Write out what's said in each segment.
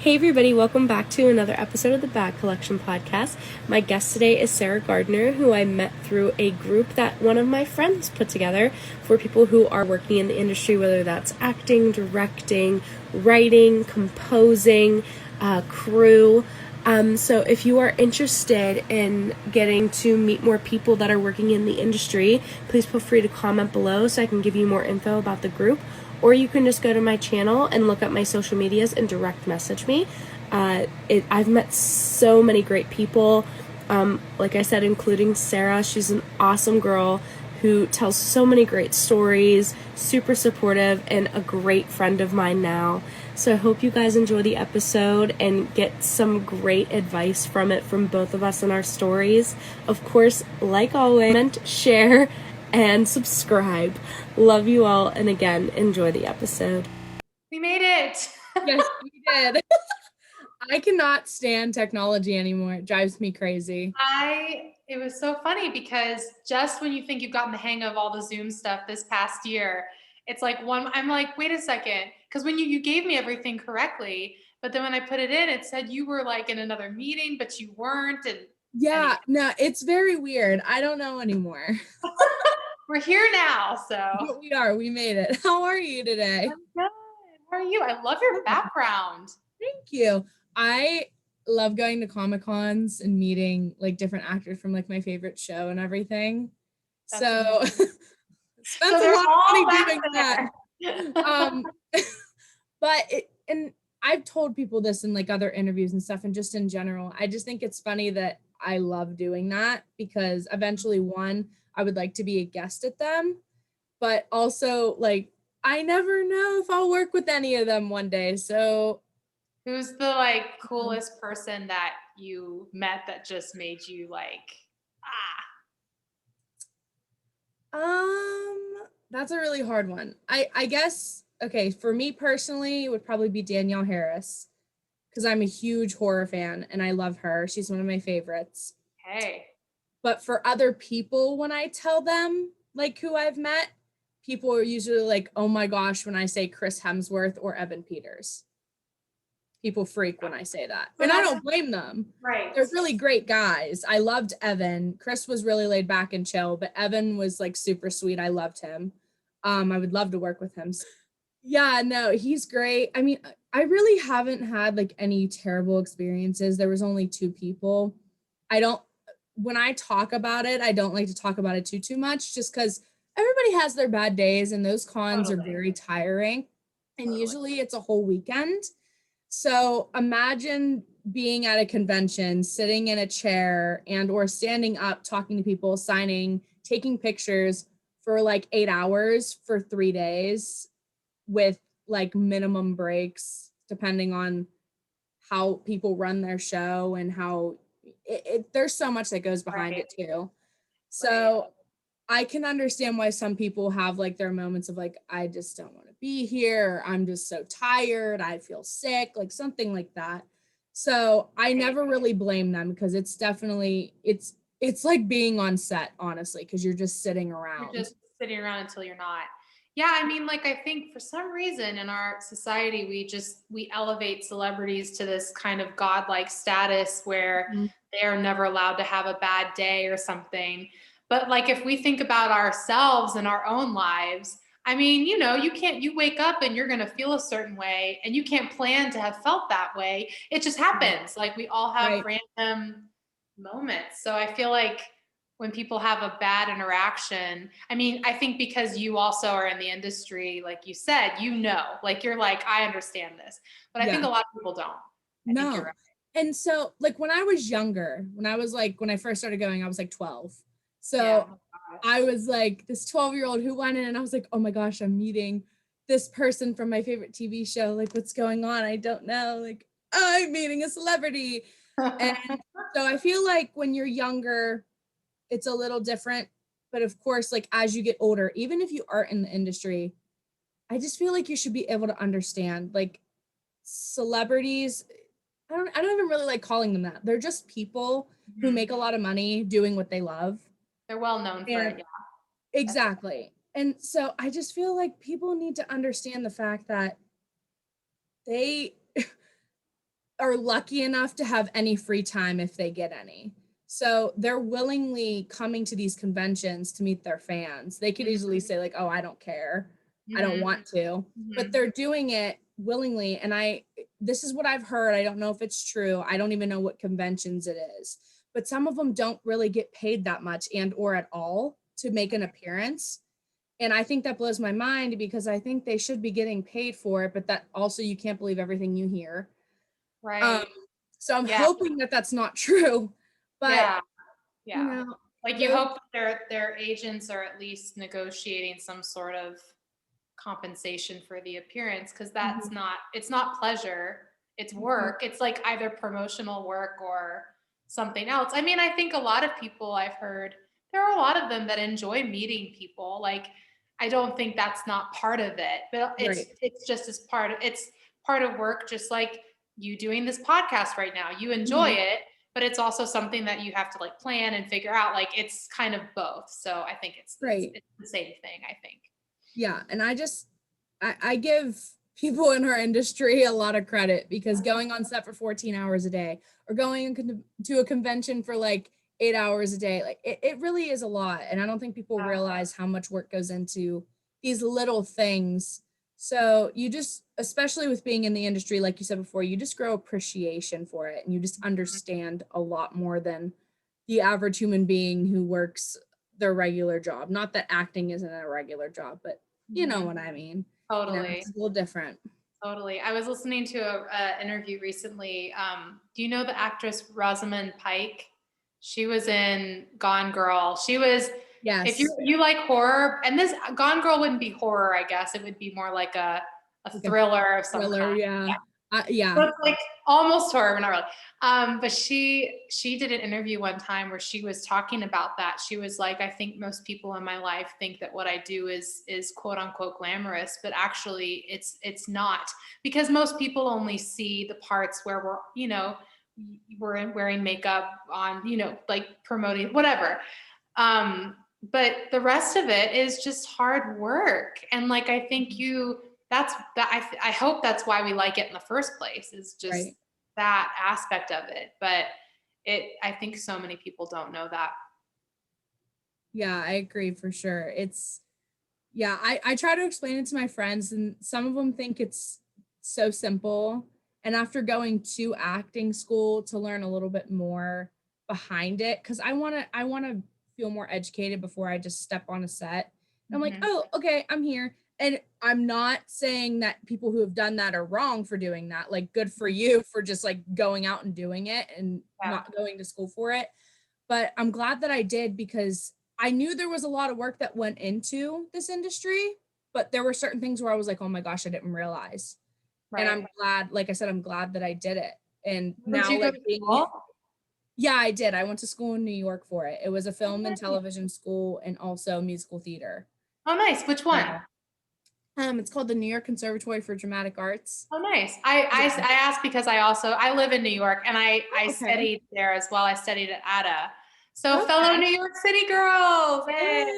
Hey everybody, welcome back to another episode of the B.A.D Collection podcast. My guest today is Sarah Gardner, who I met through a group that one of my friends put together for people who are working in the industry, whether that's acting, directing, writing, composing, crew. So if you are interested in getting to meet more people that are working in the industry, please feel free to comment below so I can give you more info about the group. Or you can just go to my channel and look up my social medias and direct message me. I've met so many great people, like I said, including Sarah. She's an awesome girl who tells so many great stories, super supportive, and a great friend of mine now. So I hope you guys enjoy the episode and get some great advice from it from both of us and our stories. Of course, like always, comment, share, and subscribe. Love you all, and again, enjoy the episode. We made it! Yes, we did. I cannot stand technology anymore. It drives me crazy. It was so funny because just when you think you've gotten the hang of all the Zoom stuff this past year, it's like I'm like, wait a second. Because when you gave me everything correctly, but then when I put it in, it said you were like in another meeting, but you weren't. And yeah, no, it's very weird. I don't know anymore. We're here now, so. But we are. We made it. How are you today? I'm good. How are you? I love your background. Thank you. I love going to Comic-Cons and meeting like different actors from like my favorite show and everything. So spent a lot of money doing that. And I've told people this in like other interviews and stuff, and just in general, I just think it's funny that I love doing that because eventually, one, I would like to be a guest at them, but also like I never know if I'll work with any of them one day. So who's the like coolest person that you met that just made you like, that's a really hard one. I guess, okay, for me personally, it would probably be Danielle Harris because I'm a huge horror fan and I love her. She's one of my favorites. Hey. But for other people, when I tell them like who I've met, people are usually like, oh my gosh, when I say Chris Hemsworth or Evan Peters. People freak when I say that. And I don't blame them. Right. They're really great guys. I loved Evan. Chris was really laid back and chill, but Evan was like super sweet. I loved him. I would love to work with him. Yeah, no, he's great. I mean, I really haven't had like any terrible experiences. There was only 2 people. When I talk about it, I don't like to talk about it too much just because everybody has their bad days and those cons are very tiring. And usually it's a whole weekend. So imagine being at a convention, sitting in a chair and or standing up, talking to people, signing, taking pictures for like 8 hours for 3 days with like minimum breaks, depending on how people run their show and how there's so much that goes behind it too. So I can understand why some people have like their moments of like, I just don't want to be here. I'm just so tired. I feel sick, like something like that. So I never really blame them because it's definitely, it's like being on set, honestly, because you're just sitting around. You're just sitting around until you're not. Yeah, I mean, like, I think for some reason in our society, we elevate celebrities to this kind of godlike status where they are never allowed to have a bad day or something. But like, if we think about ourselves and our own lives, I mean, you wake up and you're going to feel a certain way and you can't plan to have felt that way. It just happens. Like we all have random moments. So I feel like when people have a bad interaction, I mean, I think because you also are in the industry, like you said, like you're like, I understand this, but I think a lot of people don't. I think you're right. And so like when I was younger, when I first started going, I was like 12. So I was like this 12-year-old who went in and I was like, oh my gosh, I'm meeting this person from my favorite TV show. Like, what's going on? I don't know. Like, I'm meeting a celebrity. And so I feel like when you're younger, it's a little different. But of course, like as you get older, even if you aren't in the industry, I just feel like you should be able to understand like celebrities. I don't even really like calling them that. They're just people who make a lot of money doing what they love. They're well known for it. Yeah. Exactly. And so I just feel like people need to understand the fact that are lucky enough to have any free time if they get any. So they're willingly coming to these conventions to meet their fans. They could easily say like, oh, I don't care. I don't want to, but they're doing it willingly. And this is what I've heard. I don't know if it's true. I don't even know what conventions it is, but some of them don't really get paid that much and or at all to make an appearance. And I think that blows my mind because I think they should be getting paid for it, but that also you can't believe everything you hear. Right. So I'm hoping that that's not true, but yeah. you know, like you hope that their agents are at least negotiating some sort of compensation for the appearance, because that's it's not pleasure, it's work. It's like either promotional work or something else. I mean, I think a lot of people I've heard, there are a lot of them that enjoy meeting people. Like, I don't think that's not part of it, but it's just as it's part of work, just like you doing this podcast right now. You enjoy it, but it's also something that you have to like plan and figure out. Like, it's kind of both. So I think it's the same thing, I think. Yeah. And I give people in our industry a lot of credit, because going on set for 14 hours a day or going to a convention for like 8 hours a day, like it really is a lot. And I don't think people realize how much work goes into these little things. So you just, especially with being in the industry, like you said before, you just grow appreciation for it and you just understand a lot more than the average human being who works their regular job. Not that acting isn't a regular job, but you know what I mean. Totally. You know, it's a little different. Totally. I was listening to a interview recently. Do you know the actress Rosamund Pike? She was in Gone Girl. She was, if you like horror, and this Gone Girl wouldn't be horror, I guess. It would be more like a thriller of some kind. Yeah. Yeah. So it's like almost horror, but not really. But she did an interview one time where she was talking about that. She was like, I think most people in my life think that what I do is quote unquote glamorous, but actually it's not, because most people only see the parts where we're wearing makeup on, like promoting whatever. But the rest of it is just hard work. And like, I think I hope that's why we like it in the first place, is just that aspect of it. But I think so many people don't know that. Yeah, I agree for sure. I try to explain it to my friends, and some of them think it's so simple. And after going to acting school to learn a little bit more behind it, because I want to feel more educated before I just step on a set. And I'm like, oh, okay, I'm here. And I'm not saying that people who have done that are wrong for doing that. Like, good for you for just like going out and doing it and not going to school for it. But I'm glad that I did, because I knew there was a lot of work that went into this industry, but there were certain things where I was like, oh my gosh, I didn't realize. And I'm glad, like I said, I'm glad that I did it. And now, like, yeah, I did. I went to school in New York for it. It was a film and television school and also musical theater. Oh, nice. Which one? It's called the New York Conservatory for Dramatic Arts. Oh, nice. I asked because I live in New York, and I studied there as well. I studied at A.D. So fellow New York City girls. Hey.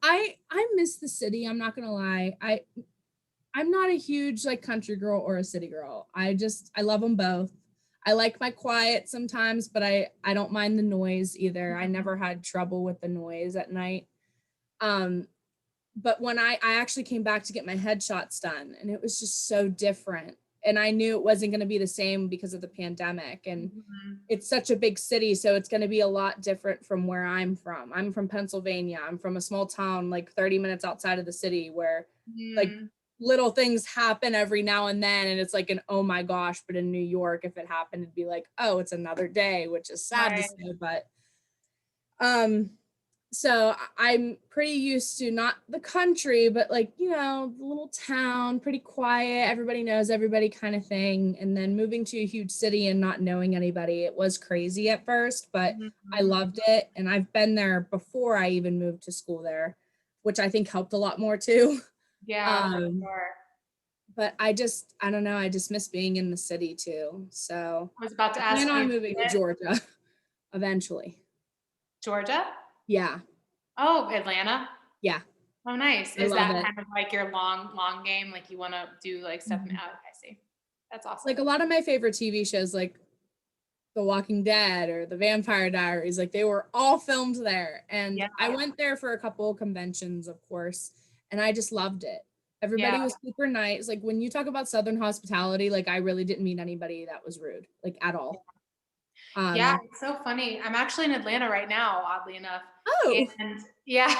I miss the city. I'm not gonna lie. I'm not a huge like country girl or a city girl. I love them both. I like my quiet sometimes, but I don't mind the noise either. I never had trouble with the noise at night. But when I actually came back to get my headshots done, and it was just so different. And I knew it wasn't going to be the same because of the pandemic. And it's such a big city, so it's going to be a lot different from where I'm from. I'm from Pennsylvania. I'm from a small town like 30 minutes outside of the city, where like little things happen every now and then, and it's like an oh my gosh. But in New York, if it happened, it'd be like, oh, it's another day, which is sad to say. But so I'm pretty used to not the country, but like, the little town, pretty quiet, everybody knows everybody kind of thing. And then moving to a huge city and not knowing anybody, it was crazy at first, but I loved it. And I've been there before I even moved to school there, which I think helped a lot more too. Yeah, for sure. But I don't know, I just miss being in the city too. So I was about to ask you. I'm moving to Georgia eventually. Georgia? Yeah. Oh, Atlanta? Yeah. Oh, nice. Is that kind of like your long game? Like, you want to do like stuff? I see. That's awesome. Like a lot of my favorite TV shows, like The Walking Dead or The Vampire Diaries, like they were all filmed there. And Yeah. I went there for a couple of conventions, of course, and I just loved it. Everybody Yeah. was super nice. Like when you talk about Southern hospitality, like I really didn't meet anybody that was rude, like at all. Yeah, it's so funny. I'm actually in Atlanta right now, oddly enough. Oh, And yeah,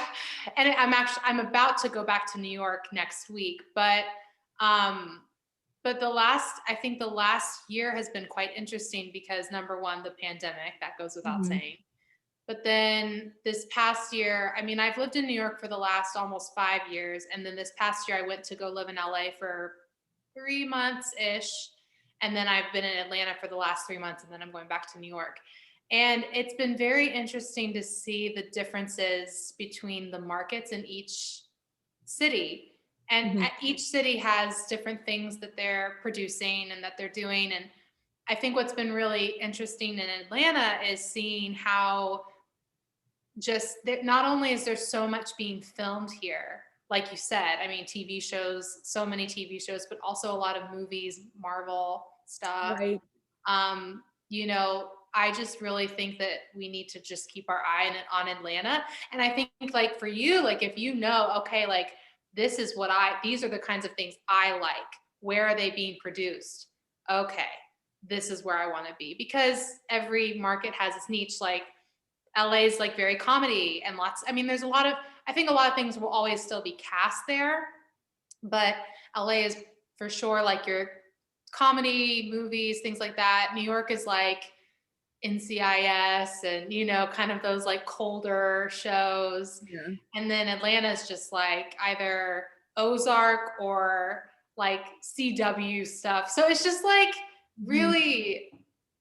and I'm about to go back to New York next week, um I think the last year has been quite interesting because number one, the pandemic, that goes without mhm. saying. But then this past year, I mean, I've lived in New York for the last almost 5 years. And then this past year, I went to go live in LA for 3 months ish. And then I've been in Atlanta for the last 3 months. And then I'm going back to New York. And it's been very interesting to see the differences between the markets in each city. And Mhm. each city has different things that they're producing and that they're doing. And I think what's been really interesting in Atlanta is seeing how just that not only is there so much being filmed here, like you said, I mean, TV shows, so many TV shows, but also a lot of movies, Marvel stuff. Right. You know, I just really think that we need to just keep our eye on Atlanta. And I think like for you, like if you know, okay, like these are the kinds of things I like. Where are they being produced? Okay, this is where I want to be, because every market has its niche. Like LA is like very comedy and I mean, I think a lot of things will always still be cast there, but LA is for sure like your comedy, movies, things like that. New York is like NCIS and, kind of those like colder shows. Yeah. And then Atlanta is just like either Ozark or like CW stuff. So it's just like Mhm. really,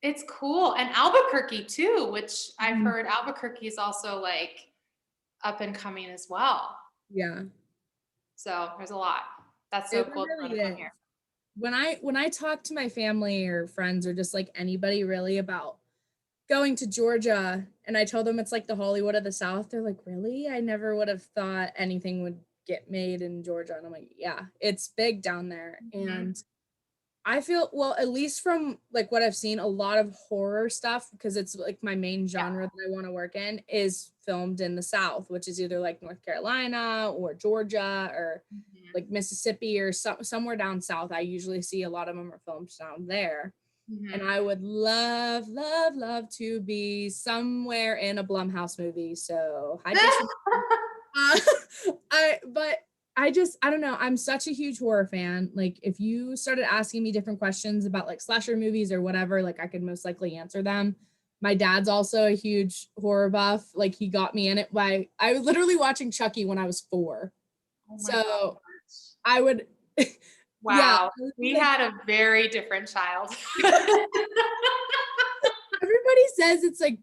it's cool. And Albuquerque too, which I've Mhm. heard Albuquerque is also like up and coming as well. Yeah. So there's a lot. That's so It cool to really come is. here. When I talk to my family or friends or just like anybody really about going to Georgia and I told them it's like the Hollywood of the South, they're like, "Really? I never would have thought anything would get made in Georgia." And I'm like, "Yeah, it's big down there." Mm-hmm. And I feel, well, at least from like what I've seen, a lot of horror stuff, because it's like my main Yeah. genre that I want to work in, is filmed in the South, which is either like North Carolina or Georgia or Mm-hmm. like Mississippi or somewhere down south. I usually see a lot of them are filmed down there. And Mm-hmm. I would love, love, love to be somewhere in a Blumhouse movie. So hi, Jason. Uh, I don't know. I'm such a huge horror fan. Like if you started asking me different questions about like slasher movies or whatever, like I could most likely answer them. My dad's also a huge horror buff. Like he got me in it by I was literally watching Chucky when I was 4. Oh my So gosh. I would yeah, Wow. I would be We like had a very different child. everybody says it's like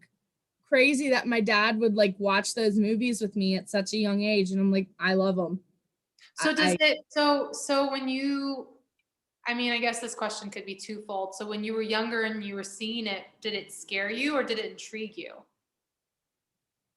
crazy that my dad would like watch those movies with me at such a young age, and I'm like, I love them. So I when you, I mean, I guess this question could be twofold. So when you were younger and you were seeing it, did it scare you or did it intrigue you?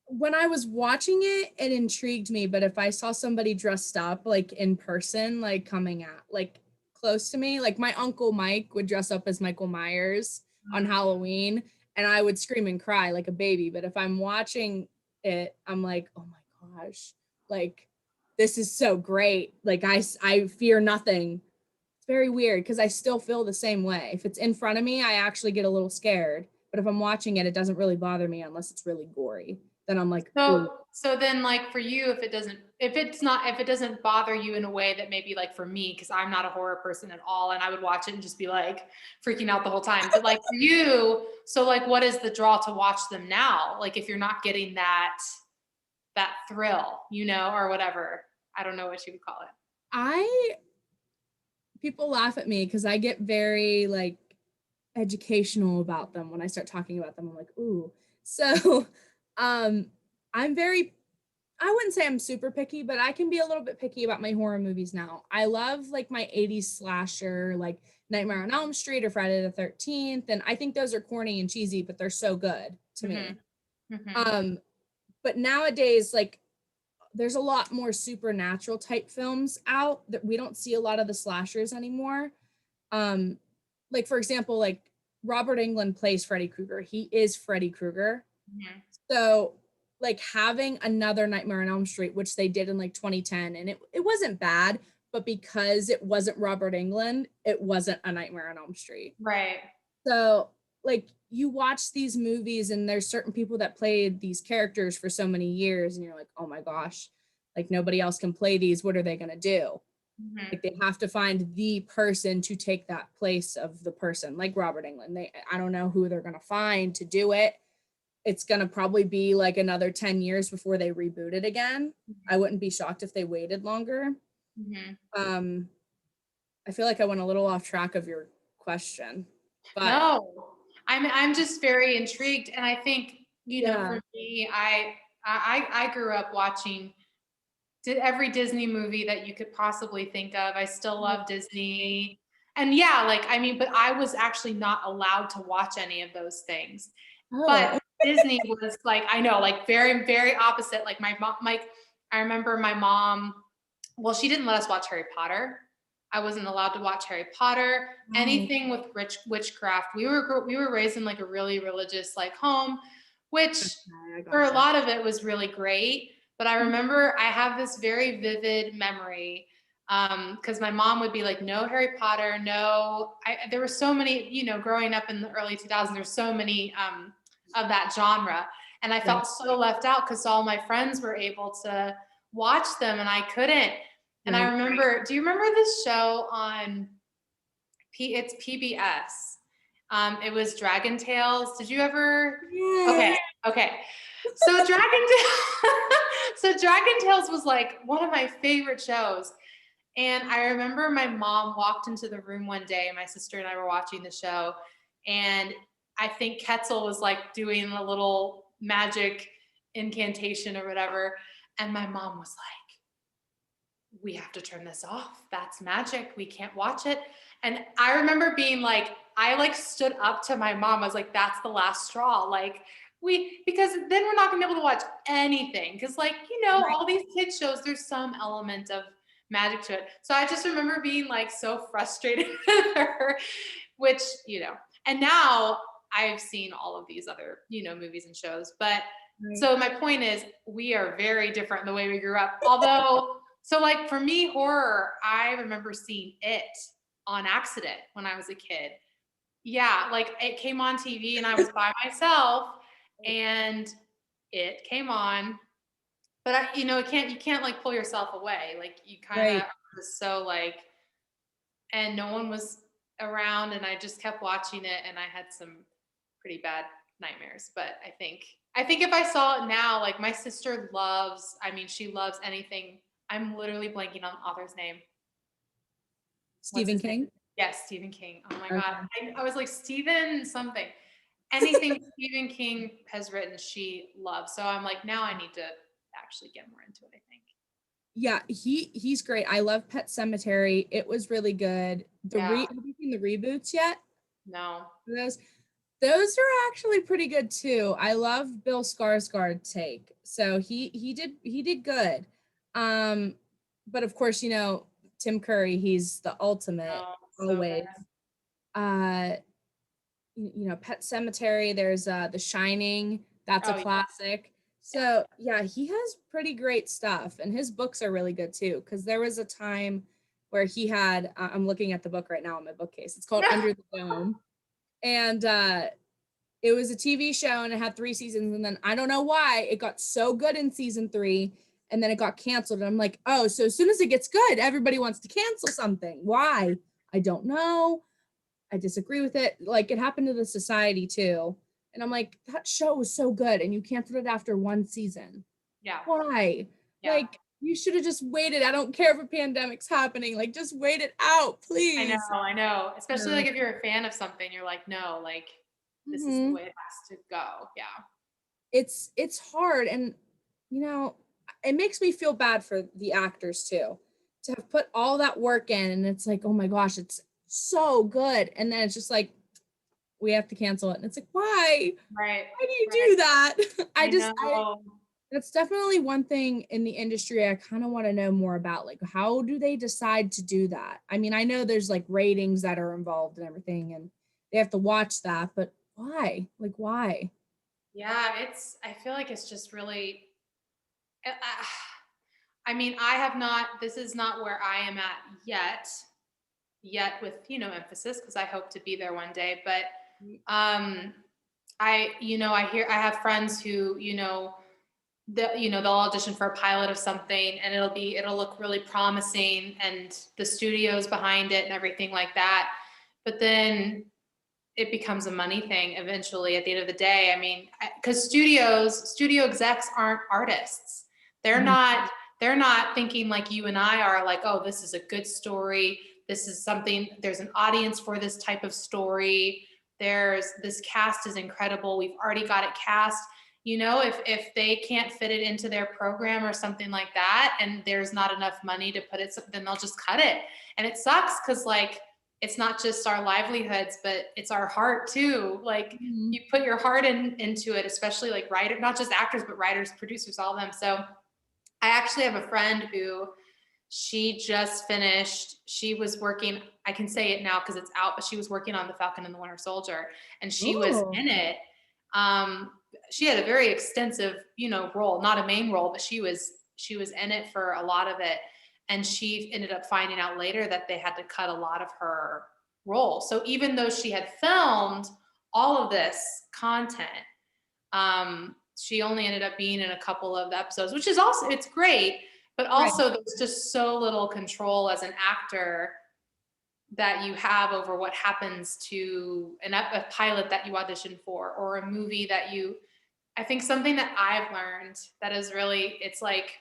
when I was watching it, it intrigued me, but if I saw somebody dressed up like in person, like coming at like close to me, like my uncle Mike would dress up as Michael Myers on Mm. Halloween, and I would scream and cry like a baby. But if I'm watching it, I'm like, oh my gosh, like this is so great. Like I fear nothing. It's very weird because I still feel the same way. If it's in front of me, I actually get a little scared. But if I'm watching it, it doesn't really bother me unless it's really gory. Then I'm like, ooh. So then like for you, if it doesn't bother you in a way that maybe like for me, because I'm not a horror person at all, and I would watch it and just be like freaking out the whole time. But like for you, so like what is the draw to watch them now? Like if you're not getting that thrill, or whatever. I don't know what you would call it. I people laugh at me because I get very like educational about them when I start talking about them. I'm like, ooh. So um I'm very I wouldn't say I'm super picky, but I can be a little bit picky about my horror movies now. I love like my 80s slasher, like Nightmare on Elm Street or Friday the 13th. And I think those are corny and cheesy, but they're so good to Mm-hmm. me. Mm-hmm. Um, but nowadays, like there's a lot more supernatural type films out that we don't see a lot of the slashers anymore. Um, like, for example, like Robert Englund plays Freddy Krueger. He is Freddy Krueger. Mhm. So like having another Nightmare on Elm Street, which they did in like 2010, and it wasn't bad, but because it wasn't Robert Englund, it wasn't a Nightmare on Elm Street. Right. So like you watch these movies and there's certain people that played these characters for so many years and you're like, oh my gosh, like nobody else can play these. What are they gonna do? Mhm. Like they have to find the person to take that place of the person, like Robert Englund. I don't know who they're gonna find to do it. It's gonna probably be like another 10 years before they reboot it again. I wouldn't be shocked if they waited longer. Mhm. Um, I feel like I went a little off track of your question, but No, I'm just very intrigued, and I think, yeah. for me, I grew up watching did every Disney movie that you could possibly think of. I still love Disney. And yeah, like I mean, but I was actually not allowed to watch any of those things. But Oh, Disney was like, I know, like very, very opposite. Like my mom, like I remember my mom, well, she didn't let us watch Harry Potter. I wasn't allowed to watch Harry Potter. wow. Anything with witchcraft. We were raised in like a really religious like home, which I for a gotcha. lot of it was really great. But I remember I have this very vivid memory because my mom would be like, no Harry Potter, no. There were so many, growing up in the early 2000s, there's so many of that genre. And I Yeah, felt so left out because all my friends were able to watch them and I couldn't. And I right. remember, do you remember this show on it's PBS? It was Dragon Tales. Did you ever? Yes. Okay, okay. So so Dragon Tales was like one of my favorite shows. And I remember my mom walked into the room one day, my sister and I were watching the show, and I think Ketzel was like doing a little magic incantation or whatever. And my mom was like, we have to turn this off. That's magic. We can't watch it. And I remember being like, I like stood up to my mom. I was like, that's the last straw. Like, because then we're not gonna be able to watch anything. Cause like, all these kids shows, there's some element of magic to it. So I just remember being like so frustrated with her, which, and now I've seen all of these other, movies and shows. But Right. so my point is we are very different in the way we grew up. Although, so like for me, horror, I remember seeing it on accident when I was a kid. Yeah, like it came on TV and I was by myself and it came on. But you can't like pull yourself away. Like you kind of Right. was so like, and no one was around and I just kept watching it and I had some pretty bad nightmares. But I think if I saw it now, like my sister she loves anything. I'm literally blanking on the author's name. What's Stephen his name? King. Yes, Stephen King. Oh my God. Okay. I was like, Stephen something. Anything Stephen King has written, she loves. So I'm like, now I need to actually get more into it, I think. Yeah, he's great. I love Pet Cemetery. It was really good. Yeah. Have you seen the reboots yet? No. Those those are actually pretty good too. I love Bill Skarsgård's take. So he did good. Um, but of course, Tim Curry, he's the ultimate No. So good. always. Uh, Pet Cemetery, there's The Shining, that's a Oh yeah. classic. Yeah. So yeah, he has pretty great stuff, and his books are really good too. Because there was a time where he had, I'm looking at the book right now on my bookcase. It's called Under the Dome, and it was a TV show, and it had 3 seasons. And then I don't know why it got so good in season 3, and then it got canceled. And I'm like, oh, so as soon as it gets good, everybody wants to cancel something. Why? I don't know. I disagree with it. Like it happened to the Society too. And I'm like, that show was so good and you canceled it after 1 season. Yeah. Why? Yeah. Like you should have just waited. I don't care if a pandemic's happening. Like just wait it out, I know, please. I know. Especially No. like if you're a fan of something, you're like, no, like this is the Mhm. way it has to go. Yeah. It's hard, and it makes me feel bad for the actors too to have put all that work in, and it's like, oh my gosh, it's so good, and then it's just like we have to cancel it, and it's like, why Right. do you Right. do that? I I know. That's definitely one thing in the industry I kind of want to know more about. Like, how do they decide to do that? I mean, I know there's like ratings that are involved and everything, and they have to watch that, but why? Like, why? Yeah, I feel like it's just really, I, I mean, I have not, this is not where I am at yet with, emphasis, because I hope to be there one day. But um, I have friends who, they'll audition for a pilot of something, and it'll look really promising, and the studio's behind it and everything like that. But then it becomes a money thing eventually at the end of the day. I mean, because studio execs aren't artists. They're Mhm. not, they're not thinking like you and I are, like, oh, this is a good story. This is something, there's an audience for this type of story. This cast is incredible. We've already got it cast. If they can't fit it into their program or something like that, and there's not enough money to put it, then they'll just cut it. And it sucks, because like, it's not just our livelihoods, but it's our heart too. Like, Mhm. you put your heart into it, especially like writer, not just actors, but writers, producers, all of them. So I actually have a friend who, she just finished, she was working, I can say it now because it's out, but she was working on The Falcon and the Winter Soldier, and she was Oh, in it. Um, she had a very extensive, role, not a main role, but she was in it for a lot of it. And she ended up finding out later that they had to cut a lot of her role. So even though she had filmed all of this content, she only ended up being in a couple of the episodes, which is also, it's great, but right. also there's just so little control as an actor that you have over what happens to a pilot that you audition for, or a movie that I think something that I've learned that is really, it's like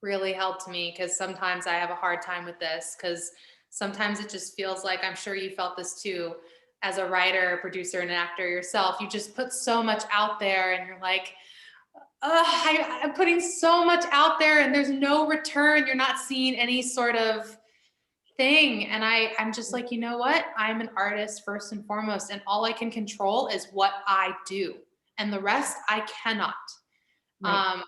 really helped me, because sometimes I have a hard time with this, because sometimes it just feels like, I'm sure you felt this too, as a writer, producer, and an actor yourself, you just put so much out there, and you're like, I'm putting so much out there, and there's no return. You're not seeing any sort of thing. And I'm just like, you know what? I'm an artist first and foremost, and all I can control is what I do, and the rest I cannot. Right. Um,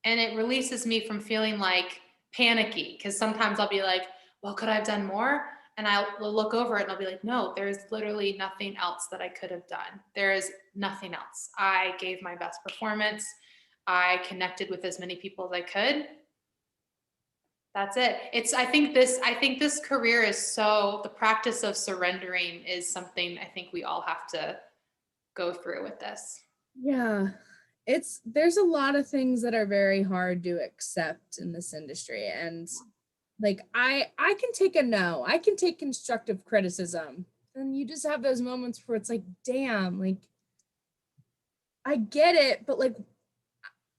and it releases me from feeling like panicky, because sometimes I'll be like, well, could I have done more? And I'll look over it and I'll be like, no, there's literally nothing else that I could have done. There is nothing else. I gave my best performance. I connected with as many people as I could. That's it. I think this career is, so the practice of surrendering is something I think we all have to go through with this. Yeah. There's a lot of things that are very hard to accept in this industry, and like I can take a no. I can take constructive criticism. And you just have those moments where it's like, damn, like I get it, but like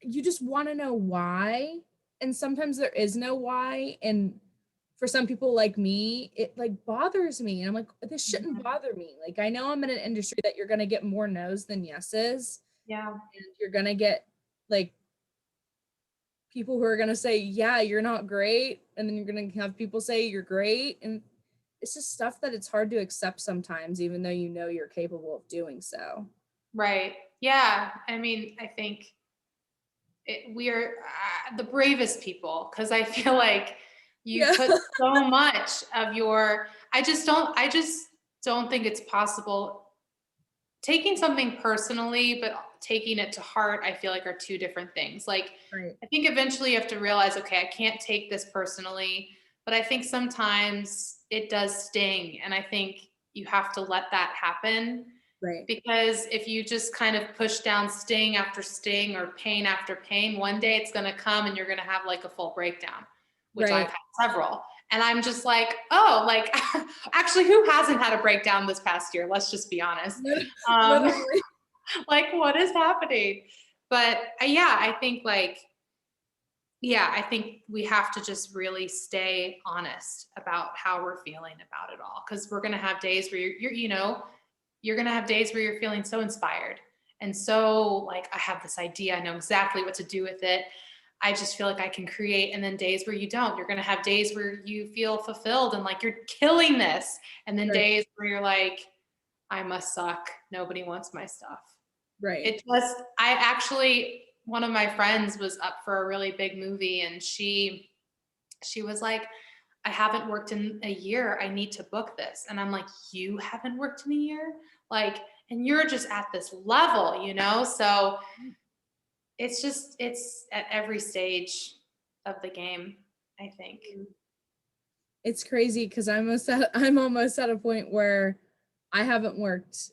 you just want to know why. And sometimes there is no why. And for some people like me, it like bothers me. And I'm like, this shouldn't bother me. Like, I know I'm in an industry that you're going to get more no's than yeses. Yeah. And you're going to get like people who are going to say, yeah, you're not great. And then you're going to have people say you're great. And it's just stuff that it's hard to accept sometimes, even though you know you're capable of doing so. Right. Yeah. I mean, I think we are the bravest people, because I feel like you Yeah. put so much of your, I just don't think it's possible. Taking something personally, but taking it to heart, I feel like, are two different things. Like, Right. I think eventually you have to realize, okay, I can't take this personally, but I think sometimes it does sting. And I think you have to let that happen, Right. because if you just kind of push down sting after sting, or pain after pain, one day it's going to come and you're going to have like a full breakdown, which I've Right. had several. And I'm just like, oh, like, actually, who hasn't had a breakdown this past year? Let's just be honest. Um, Literally. like, what is happening? But yeah, I think we have to just really stay honest about how we're feeling about it all. Cause we're going to have days where you're going to have days where you're feeling so inspired, and so like, I have this idea, I know exactly what to do with it, I just feel like I can create. And then days where you don't. You're going to have days where you feel fulfilled and like you're killing this, and then Right. days where you're like, I must suck, nobody wants my stuff. Right. I actually, one of my friends was up for a really big movie, and she was like, I haven't worked in a year. I need to book this. And I'm like, you haven't worked in a year? Like, and you're just at this level, you know? So it's at every stage of the game, I think. It's crazy because I'm almost at a point where I haven't worked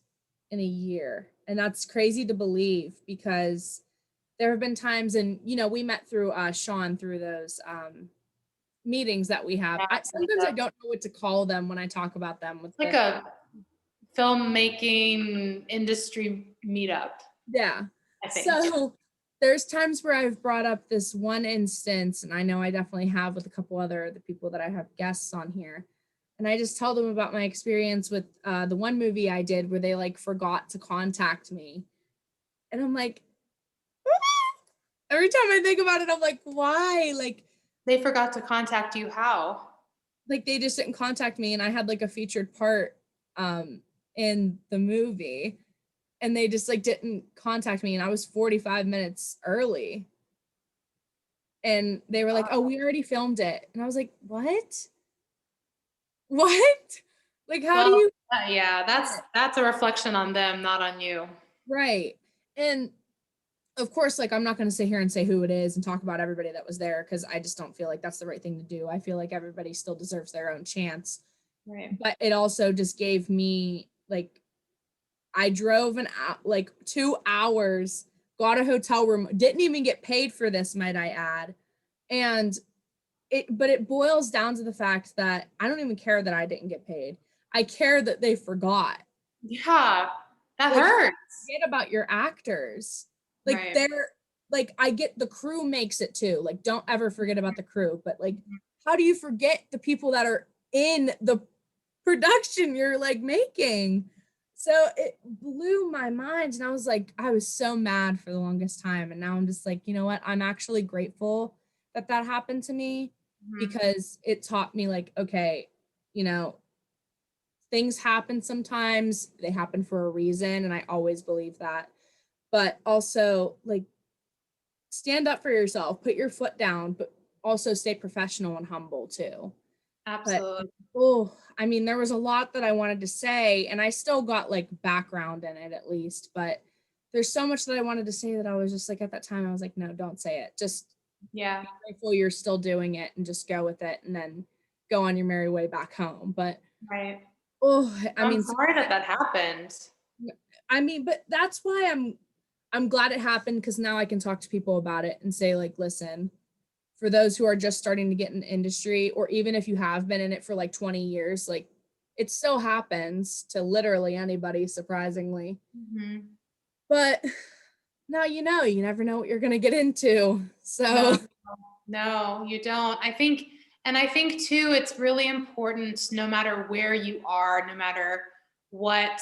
in a year. And that's crazy to believe because there have been times, and we met through Sean through those meetings that we have. Sometimes I don't know what to call them when I talk about them. With like a filmmaking industry meetup. Yeah. I think. So there's times where I've brought up this one instance, and I know I definitely have with a couple other the people that I have guests on here. And I just tell them about my experience with the one movie I did where they like forgot to contact me. And I'm like, every time I think about it, I'm like, why? Like, they forgot to contact you. How? Like, they just didn't contact me, and I had like a featured part in the movie, and they just like didn't contact me, and I was 45 minutes early. And they were like, oh, we already filmed it. And I was like, what? Like, how do you? Yeah, that's a reflection on them, not on you. Right. And of course, like, I'm not going to sit here and say who it is and talk about everybody that was there, because I just don't feel like that's the right thing to do. I feel like everybody still deserves their own chance. Right. But it also just gave me, like, I drove like 2 hours, got a hotel room, didn't even get paid for this, might I add. And but it boils down to the fact that I don't even care that I didn't get paid. I care that they forgot. Yeah, that like, hurts. Forget about your actors. Like, right. They're like, I get the crew makes it too. Like, don't ever forget about the crew. But like, how do you forget the people that are in the production you're like making? So it blew my mind, and I was so mad for the longest time. And now I'm just like, you know what? I'm actually grateful that happened to me, because it taught me, like, okay, things happen sometimes, they happen for a reason, and I always believe that. But also, like, stand up for yourself, put your foot down, but also stay professional and humble too. Absolutely. But I mean, there was a lot that I wanted to say, and I still got like background in it at least, but there's so much that I wanted to say that I was just like, at that time I was like, no, don't say it. Just be grateful you're still doing it, and just go with it, and then go on your merry way back home. But right. I'm sorry that happened. I mean, but that's why I'm glad it happened, because now I can talk to people about it and say, like, listen, for those who are just starting to get in the industry, or even if you have been in it for like 20 years, like, it still happens to literally anybody, surprisingly. But now, you never know what you're going to get into. So no, you don't. I think too, it's really important, no matter where you are, no matter what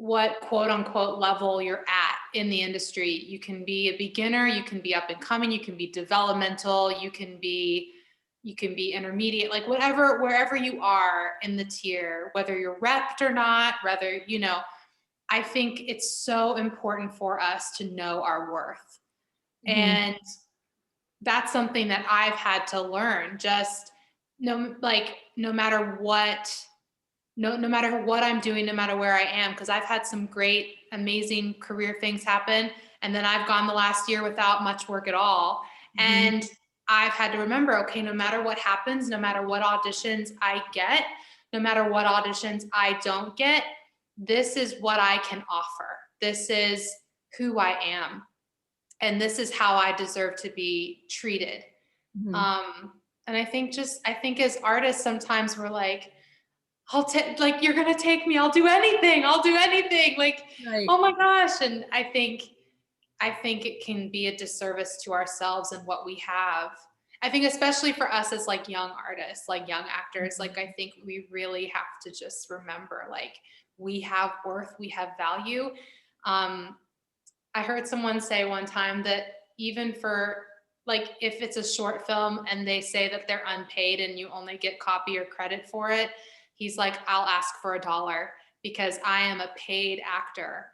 quote unquote level you're at in the industry. You can be a beginner, you can be up and coming, you can be developmental, you can be intermediate, like wherever you are in the tier, whether you're repped or not, whether, I think it's so important for us to know our worth. And that's something that I've had to learn. Just no matter what I'm doing, no matter where I am, because I've had some great, amazing career things happen. And then I've gone the last year without much work at all. And I've had to remember, okay, no matter what happens, no matter what auditions I get, no matter what auditions I don't get, this is what I can offer. This is who I am. And this is how I deserve to be treated. And I think as artists, sometimes we're like, like, you're going to take me, I'll do anything. Like, right. Oh my gosh. And I think it can be a disservice to ourselves and what we have. I think especially for us as like young artists, like young actors, like, I think we really have to just remember, like, we have worth, we have value. I heard someone say one time that even for, like, if it's a short film and they say that they're unpaid and you only get copy or credit for it, he's like, I'll ask for $1 because I am a paid actor.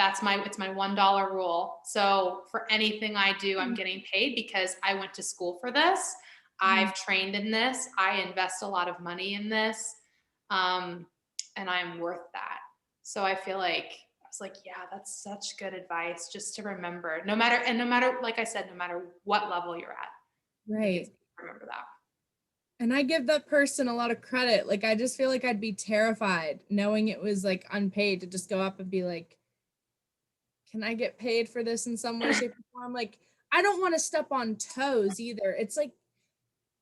it's my $1 rule. So for anything I do, I'm getting paid because I went to school for this. I've trained in this. I invest a lot of money in this. And I'm worth that. So I feel like I was like, yeah, that's such good advice just to remember, no matter, like I said, no matter what level you're at. Right. Remember that. And I give that person a lot of credit. Like, I just feel like I'd be terrified knowing it was like unpaid to just go up and be like, can I get paid for this in some way, shape, or form? Like, I don't want to step on toes either. It's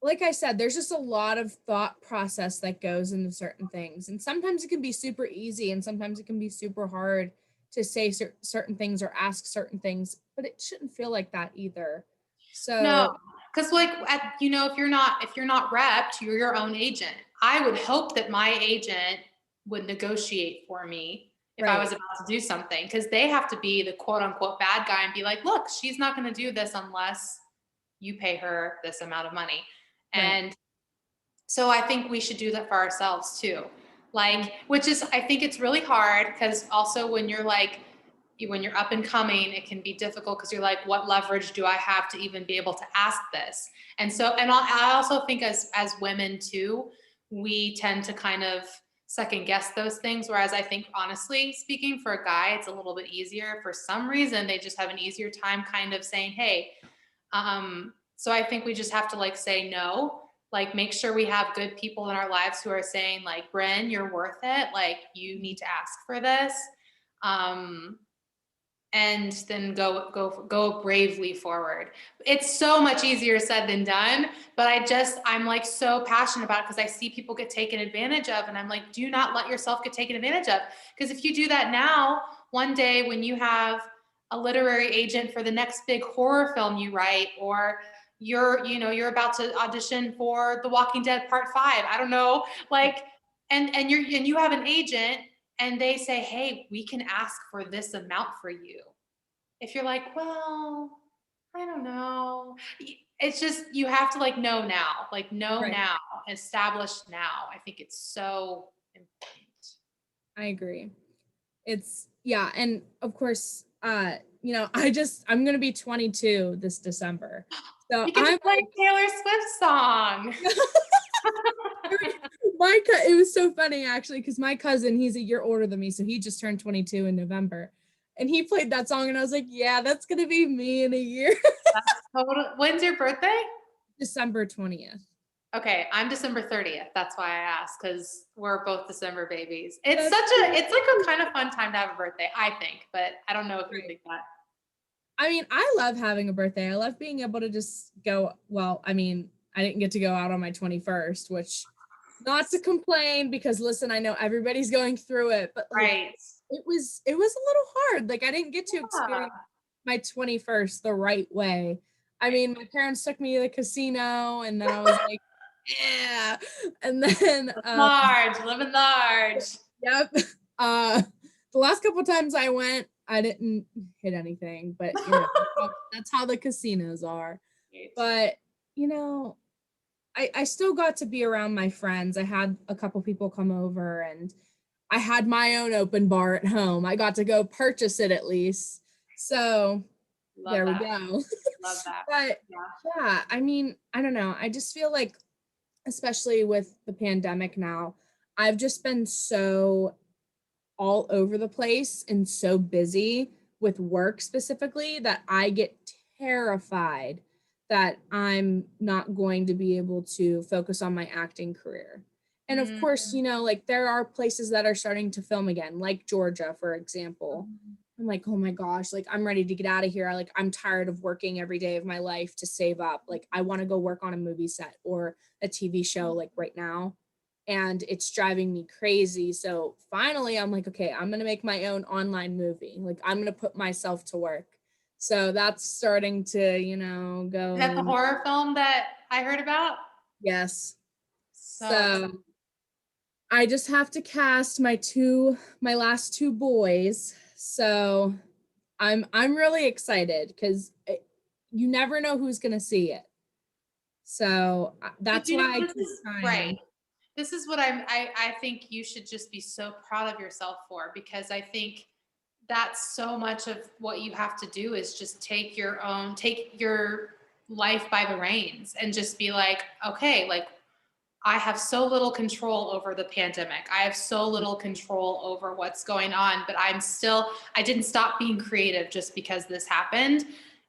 like I said, there's just a lot of thought process that goes into certain things. And sometimes it can be super easy and sometimes it can be super hard to say certain things or ask certain things, but it shouldn't feel like that either. So no, because like if you're not repped, you're your own agent. I would hope that my agent would negotiate for me if I was about to do something, because they have to be the quote unquote bad guy and be like, look, she's not going to do this unless you pay her this amount of money. And so I think we should do that for ourselves too. Like, which is, I think it's really hard because also when you're up and coming, it can be difficult because you're like, what leverage do I have to even be able to ask this? And so, and I also think as women too, we tend to kind of second guess those things. Whereas I think, honestly speaking, for a guy, it's a little bit easier. For some reason, they just have an easier time kind of saying, hey, so I think we just have to like say no, like make sure we have good people in our lives who are saying like, Bryn, you're worth it. Like you need to ask for this. And then go bravely forward. It's so much easier said than done, but I'm like so passionate about it because I see people get taken advantage of, and I'm like, do not let yourself get taken advantage of. Because if you do that now, one day when you have a literary agent for the next big horror film you write, or you're about to audition for The Walking Dead Part 5, I don't know, like, and you have an agent and they say, hey, we can ask for this amount for you. If you're like, well, I don't know. It's just, you have to like know now, now, establish now. I think it's so important. I agree. And of course, I'm going to be 22 this December. So You can play Taylor Swift song. It was so funny actually, because my cousin, he's a year older than me, so he just turned 22 in November, and he played that song, and I was like, yeah, that's gonna be me in a year. When's your birthday? December 20th. Okay, I'm December 30th. That's why I asked, because we're both December babies. It's like a kind of fun time to have a birthday, I think, but I don't know if you think that. I mean, I love having a birthday. I love being able to just go, well, I mean, I didn't get to go out on my 21st, which, not to complain, because listen, I know everybody's going through it, but like, it was a little hard. Like, I didn't get to experience my 21st the right way. I mean, my parents took me to the casino, and then I was like, yeah. And then living large. Yep. The last couple times I went, I didn't hit anything, but that's how the casinos are. But I still got to be around my friends. I had a couple people come over, and I had my own open bar at home. I got to go purchase it at least. So there we go. Love that. But yeah, I mean, I don't know. I just feel like, especially with the pandemic now, I've just been so all over the place and so busy with work specifically that I get terrified that I'm not going to be able to focus on my acting career. And of course, like there are places that are starting to film again, like Georgia, for example. I'm like, oh my gosh, like I'm ready to get out of here. Like I'm tired of working every day of my life to save up. Like I want to go work on a movie set or a TV show like right now. And it's driving me crazy. So finally I'm like, okay, I'm going to make my own online movie. Like I'm going to put myself to work. So that's starting to, go. Is that the horror film that I heard about? Yes. So I just have to cast my last two boys. So I'm really excited because you never know who's going to see it. So that's why right. This is what I think you should just be so proud of yourself for, because I think that's so much of what you have to do is just take your life by the reins and just be like, okay, like I have so little control over the pandemic. I have so little control over what's going on, but I didn't stop being creative just because this happened.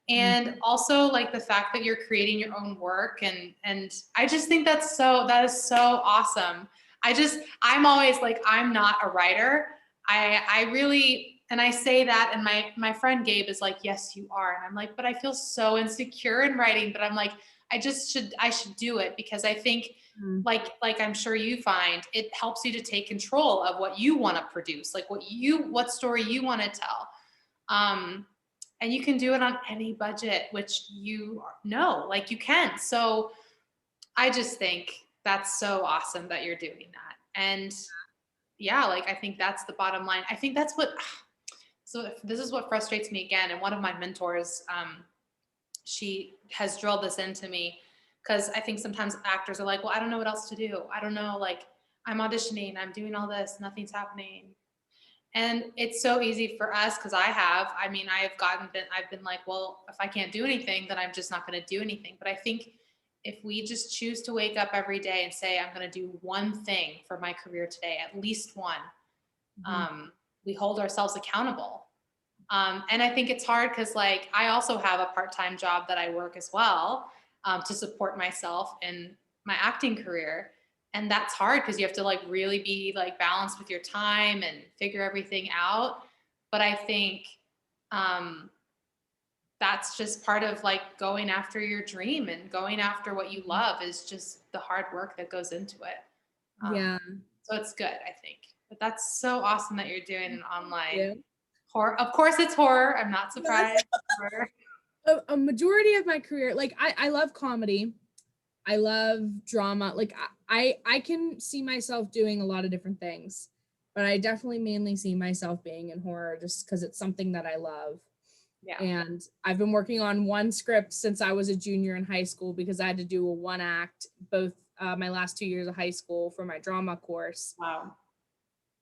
And also like the fact that you're creating your own work and I just think that is so awesome. I'm always like, I'm not a writer. I really, and I say that, and my friend Gabe is like, yes, you are. And I'm like, but I feel so insecure in writing, but I'm like, I should do it because I think like I'm sure you find it helps you to take control of what you want to produce, like what story you want to tell. And you can do it on any budget, which you know, like you can. So I just think that's so awesome that you're doing that. And yeah, like I think that's the bottom line. I think that's what, so this is what frustrates me again. And one of my mentors, she has drilled this into me because I think sometimes actors are like, well, I don't know what else to do. I don't know, like I'm auditioning, I'm doing all this, nothing's happening. And it's so easy for us because I've been like, well, if I can't do anything, then I'm just not going to do anything. But I think if we just choose to wake up every day and say, I'm going to do one thing for my career today, at least one, we hold ourselves accountable. And I think it's hard because like I also have a part-time job that I work as well to support myself in my acting career. And that's hard because you have to like really be like balanced with your time and figure everything out. But I think that's just part of like going after your dream and going after what you love is just the hard work that goes into it. Yeah. So it's good, I think. But that's so awesome that you're doing an online. Yeah. Horror. Of course it's horror. I'm not surprised. A majority of my career, like I love comedy. I love drama. Like I can see myself doing a lot of different things, but I definitely mainly see myself being in horror just because it's something that I love. Yeah. And I've been working on one script since I was a junior in high school because I had to do a one act both my last 2 years of high school for my drama course. Wow.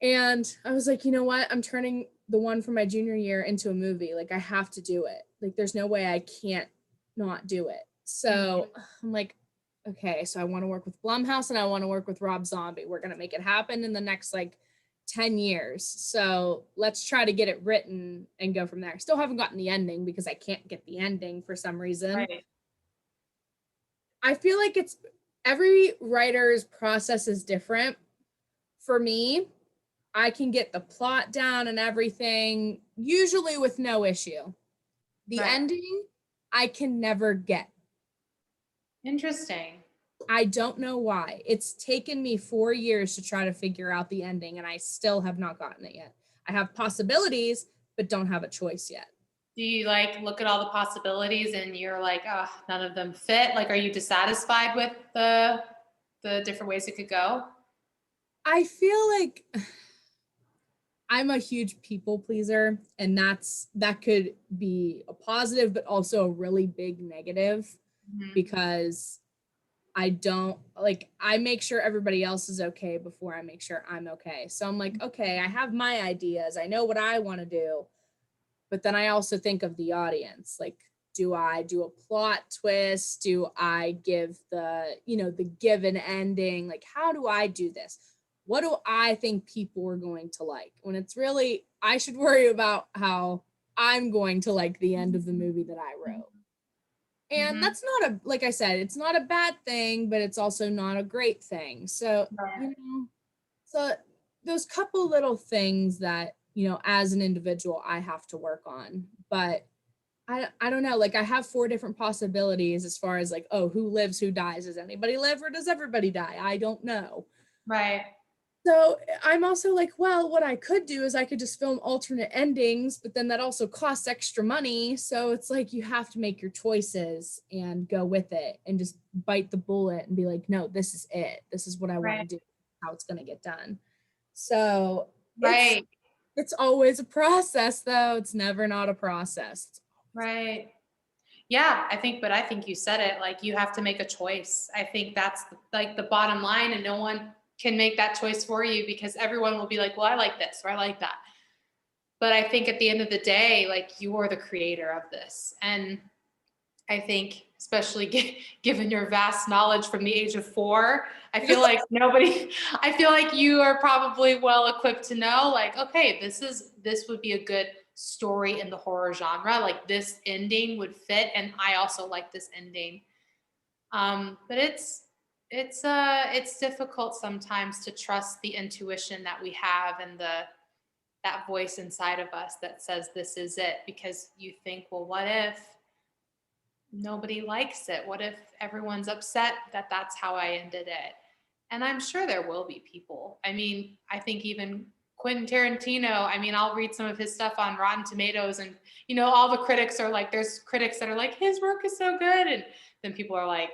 And I was like, you know what? I'm turning the one from my junior year into a movie. Like I have to do it. Like there's no way I can't not do it. So I'm like, okay, so I want to work with Blumhouse and I want to work with Rob Zombie. We're going to make it happen in the next like 10 years. So let's try to get it written and go from there. Still haven't gotten the ending because I can't get the ending for some reason. Right. I feel like it's every writer's process is different. For me, I can get the plot down and everything, usually with no issue. The ending, I can never get. Interesting. I don't know why. It's taken me 4 years to try to figure out the ending, and I still have not gotten it yet. I have possibilities, but don't have a choice yet. Do you like look at all the possibilities and you're like, oh, none of them fit? Like, are you dissatisfied with the different ways it could go? I feel like I'm a huge people pleaser, and that could be a positive, but also a really big negative because I don't like, I make sure everybody else is okay before I make sure I'm okay. So I'm like, okay, I have my ideas. I know what I want to do. But then I also think of the audience. Like, do I do a plot twist? Do I give the given ending? Like, how do I do this? What do I think people are going to like? When it's really, I should worry about how I'm going to like the end of the movie that I wrote. And that's not like I said, it's not a bad thing, but it's also not a great thing. So, so those couple little things that, as an individual, I have to work on. But I don't know, like I have 4 different possibilities as far as like, oh, who lives, who dies? Does anybody live or does everybody die? I don't know. Right. So I'm also like, well, what I could do is I could just film alternate endings, but then that also costs extra money. So it's like you have to make your choices and go with it and just bite the bullet and be like, no, this is it. This is what I want to do, how it's going to get done. So it's always a process, though. It's never not a process. Right. Yeah, I think you said it, like you have to make a choice. I think that's like the bottom line, and no one can make that choice for you because everyone will be like, well, I like this or I like that. But I think at the end of the day, like, you are the creator of this. And I think, especially given your vast knowledge from the age of 4, I feel like I feel like you are probably well equipped to know, like, okay, this would be a good story in the horror genre. Like, this ending would fit. And I also like this ending. But it's difficult sometimes to trust the intuition that we have and that voice inside of us that says this is it, because you think, well, what if nobody likes it? What if everyone's upset that that's how I ended it? And I'm sure there will be people. I mean, I think even Quentin Tarantino, I mean, I'll read some of his stuff on Rotten Tomatoes, and, all the critics are like, there's critics that are like, his work is so good. And then people are like,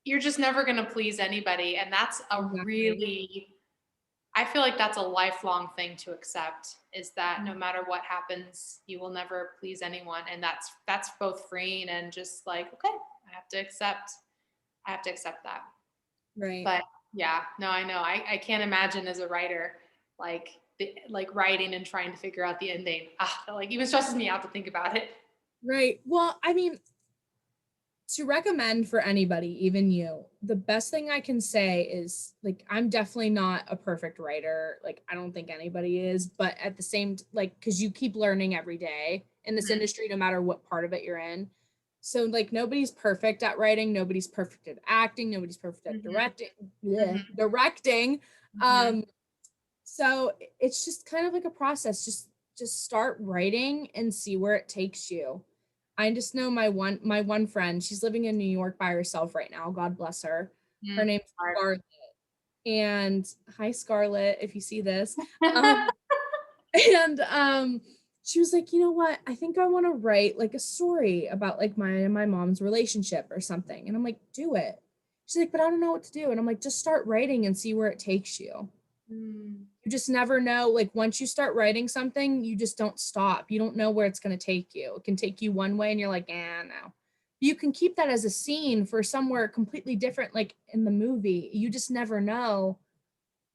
you're just never going to please anybody. And that's I feel like that's a lifelong thing to accept, is that no matter what happens, you will never please anyone. And that's both freeing and just like, okay, I have to accept that. Right. But yeah, no, I know. I can't imagine as a writer, like writing and trying to figure out the ending. Like, even stresses me out to think about it. Right. Well, I mean, to recommend for anybody, even you, the best thing I can say is, like, I'm definitely not a perfect writer. Like, I don't think anybody is, but at the same, like, because you keep learning every day in this industry, no matter what part of it you're in. So, like, nobody's perfect at writing, nobody's perfect at acting, nobody's perfect at directing. So it's just kind of like a process. Just start writing and see where it takes you. I just know my one friend, she's living in New York by herself right now. God bless her. Her name's Scarlett. And hi, Scarlett, if you see this. And she was like, you know what? I think I want to write like a story about like my mom's relationship or something. And I'm like, do it. She's like, but I don't know what to do. And I'm like, just start writing and see where it takes you. You just never know. Like, once you start writing something, you just don't stop. You don't know where it's going to take you. It can take you one way and you're like, no. You can keep that as a scene for somewhere completely different, like in the movie. You just never know,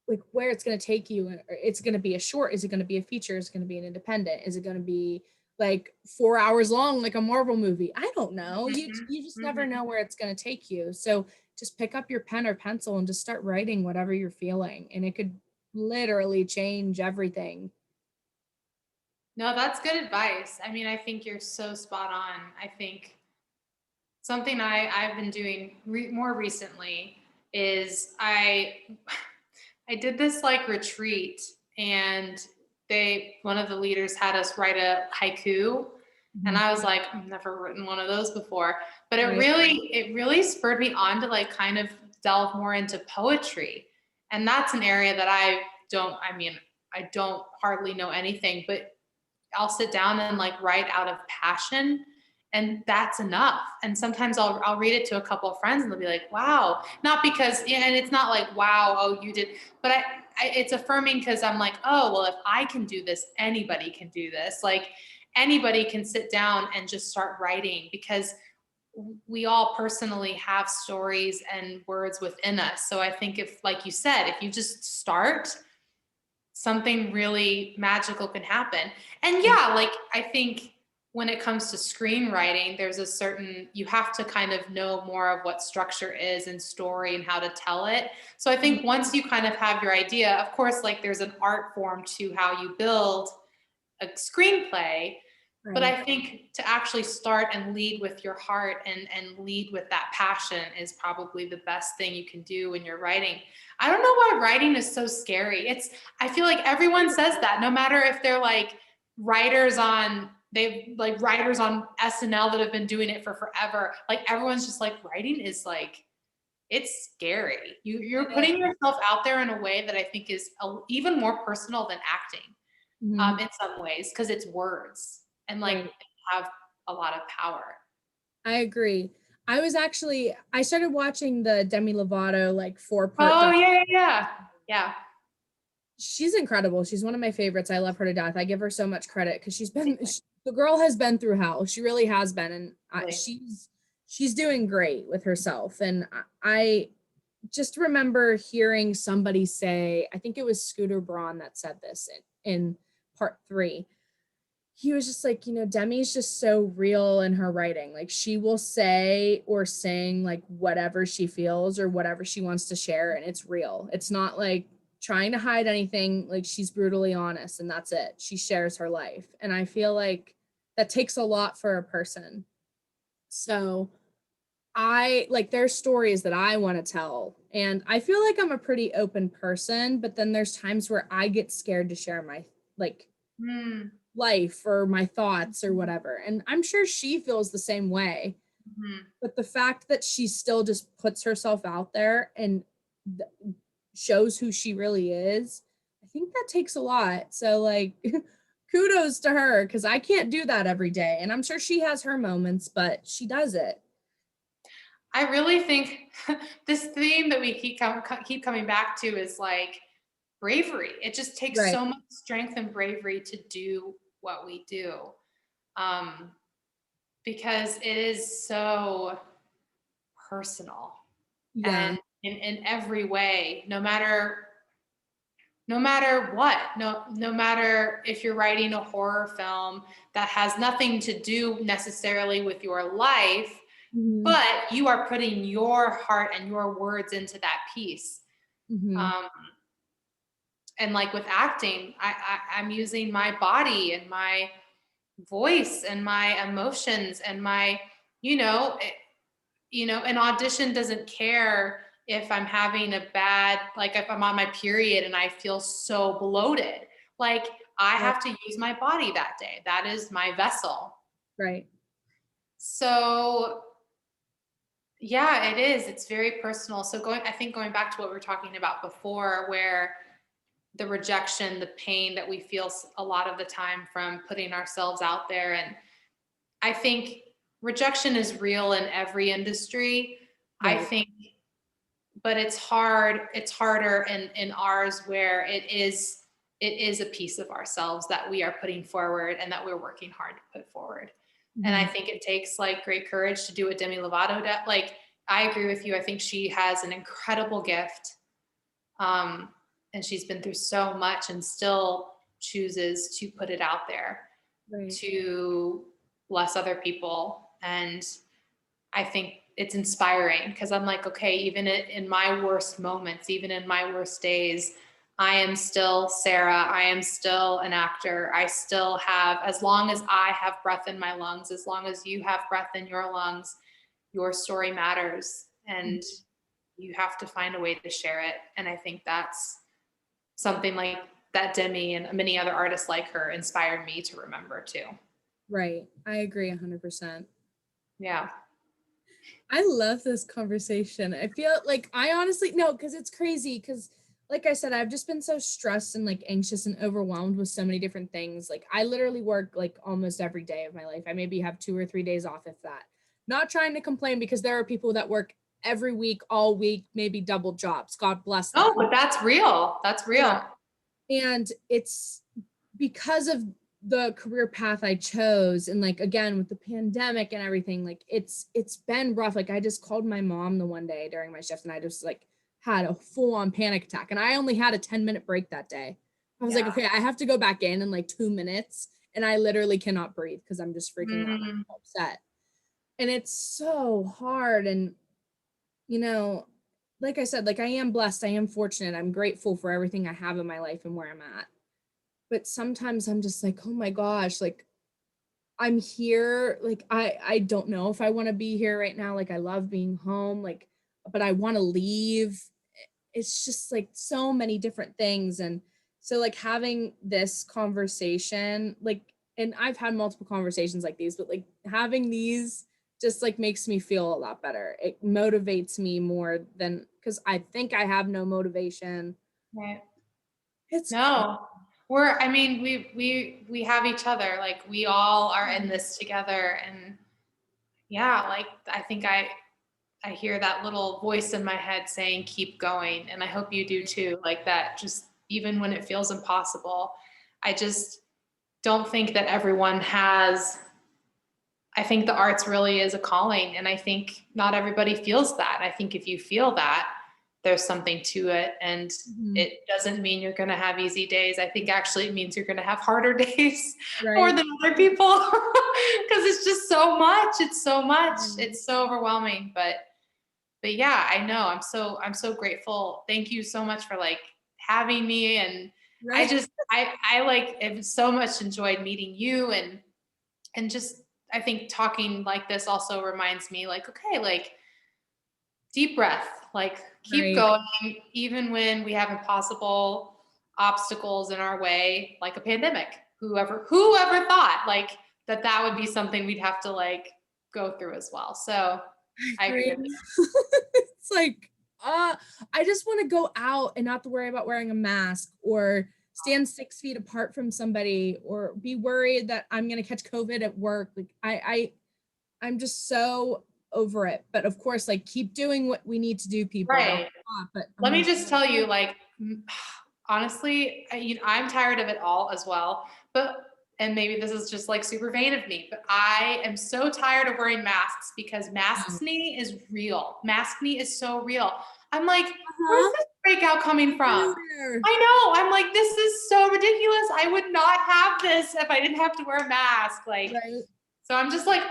like, where it's going to take you. It's going to be a short. Is it going to be a feature? Is it going to be an independent? Is it going to be like 4 hours long, like a Marvel movie? I don't know. You just never know where it's going to take you. So just pick up your pen or pencil and just start writing whatever you're feeling. And it could literally change everything. No, that's good advice. I mean, I think you're so spot on. I think something I've been doing more recently is I did this like retreat, and one of the leaders had us write a haiku, and I was like, I've never written one of those before, but it really spurred me on to like kind of delve more into poetry. And that's an area that I don't hardly know anything, but I'll sit down and like write out of passion, and that's enough. And sometimes I'll read it to a couple of friends and they'll be like, wow, not because, and it's not like, wow, oh, you did, but it's affirming, because I'm like, oh, well, if I can do this, anybody can do this. Like, anybody can sit down and just start writing, because we all personally have stories and words within us. So I think, if, like you said, if you just start, something really magical can happen. And yeah, like, I think when it comes to screenwriting, there's you have to kind of know more of what structure is and story and how to tell it. So I think once you kind of have your idea, of course, like, there's an art form to how you build a screenplay. But I think to actually start and lead with your heart and lead with that passion is probably the best thing you can do when you're writing. I don't know why writing is so scary. I feel like everyone says that, no matter if they're like writers on SNL that have been doing it for forever. Like, everyone's just like, writing is like, it's scary. You're putting yourself out there in a way that I think is even more personal than acting, in some ways, because it's words. And like, they have a lot of power. I agree. I started watching the Demi Lovato like 4-part. Oh, yeah. She's incredible. She's one of my favorites. I love her to death. I give her so much credit, because the girl has been through hell. She really has been. And she's doing great with herself. And I just remember hearing somebody say, I think it was Scooter Braun that said this in part 3. he was just like, Demi's just so real in her writing. Like she will say or sing like whatever she feels or whatever she wants to share, and it's real. It's not like trying to hide anything. Like she's brutally honest and that's it. She shares her life. And I feel like that takes a lot for a person. So I like there's stories that I want to tell, and I feel like I'm a pretty open person, but then there's times where I get scared to share my like Mm. life or my thoughts or whatever. And I'm sure she feels the same way. Mm-hmm. But the fact that she still just puts herself out there and shows who she really is, I think that takes a lot. So like kudos to her, because I can't do that every day. And I'm sure she has her moments, but she does it. I really think this theme that we keep coming back to is like bravery. It just takes Right. so much strength and bravery to do what we do, because it is so personal Yeah. and in every way, no matter what, no matter if you're writing a horror film that has nothing to do necessarily with your life, Mm-hmm. but you are putting your heart and your words into that piece. Mm-hmm. And like with acting, I'm using my body and my voice and my emotions and my, an audition doesn't care if I'm having a bad, like if I'm on my period and I feel so bloated, like I have to use my body that day. That is my vessel. Right. So yeah, it is. It's very personal. So I think going back to what we were talking about before, where the rejection, the pain that we feel a lot of the time from putting ourselves out there. And I think rejection is real in every industry. Right. I think, but it's harder in ours, where it is a piece of ourselves that we are putting forward and that we're working hard to put forward. Mm-hmm. And I think it takes like great courage to do what Demi Lovato did. Like, I agree with you. I think she has an incredible gift. And she's been through so much and still chooses to put it out there, right, to bless other people. And I think it's inspiring, because I'm like, okay, even in my worst moments, even in my worst days, I am still Sarah. I am still an actor. I still have, as long as I have breath in my lungs, as long as you have breath in your lungs, your story matters. And you have to find a way to share it. And I think that's something like that Demi and many other artists like her inspired me to remember too. Right. I agree 100%. Yeah. I love this conversation. I feel like I honestly, no, because it's crazy. Because like I said, I've just been so stressed and like anxious and overwhelmed with so many different things. Like I literally work like almost every day of my life. I maybe have 2 or 3 days off, if that. Not trying to complain, because there are people that work every week, all week, maybe double jobs. God bless them. Oh, but that's real. That's real. Yeah. And it's because of the career path I chose, and like again with the pandemic and everything, like it's been rough. Like I just called my mom the one day during my shift, and I just like had a full-on panic attack, and I only had a 10-minute break that day. I was like, okay, I have to go back in like 2 minutes, and I literally cannot breathe because I'm just freaking out. I'm upset. And it's so hard. And like I said, like I am blessed, I am fortunate, I'm grateful for everything I have in my life and where I'm at. But sometimes I'm just like, oh my gosh, like I'm here. Like I don't know if I want to be here right now. Like I love being home, like, but I want to leave. It's just like so many different things. And so like having this conversation, like, and I've had multiple conversations like these, but like having these just like makes me feel a lot better. It motivates me more than, because I think I have no motivation. Right. It's no. We have each other. Like we all are in this together. And yeah, like I think I hear that little voice in my head saying, keep going. And I hope you do too. Like that, just even when it feels impossible. I just don't think that everyone has, I think the arts really is a calling. And I think not everybody feels that. I think if you feel that, there's something to it. And Mhm. it doesn't mean you're going to have easy days. I think actually it means you're going to have harder days more Right. than other people because it's just so much. It's so much. Mhm. It's so overwhelming. But yeah, I know. I'm so grateful. Thank you so much for like having me. And Right. I like have so much enjoyed meeting you and just, I think talking like this also reminds me like, okay, like deep breath, like keep Right. going, even when we have impossible obstacles in our way, like a pandemic. Whoever thought like that would be something we'd have to like go through as well. So I agree Agree. with you. It's like, I just want to go out and not have to worry about wearing a mask or stand 6 feet apart from somebody or be worried that I'm gonna catch COVID at work. Like I'm just so over it. But of course, like keep doing what we need to do, people. Don't Right. stop. But I'm Let me like, just tell you, like, honestly, I'm tired of it all as well. And maybe this is just like super vain of me, but I am so tired of wearing masks because oh, maskne is real. Maskne is so real. I'm like, where's uh-huh. this breakout coming from? Everywhere. I know. I'm like, this is so ridiculous. I would not have this if I didn't have to wear a mask. Like, Right. so I'm just like,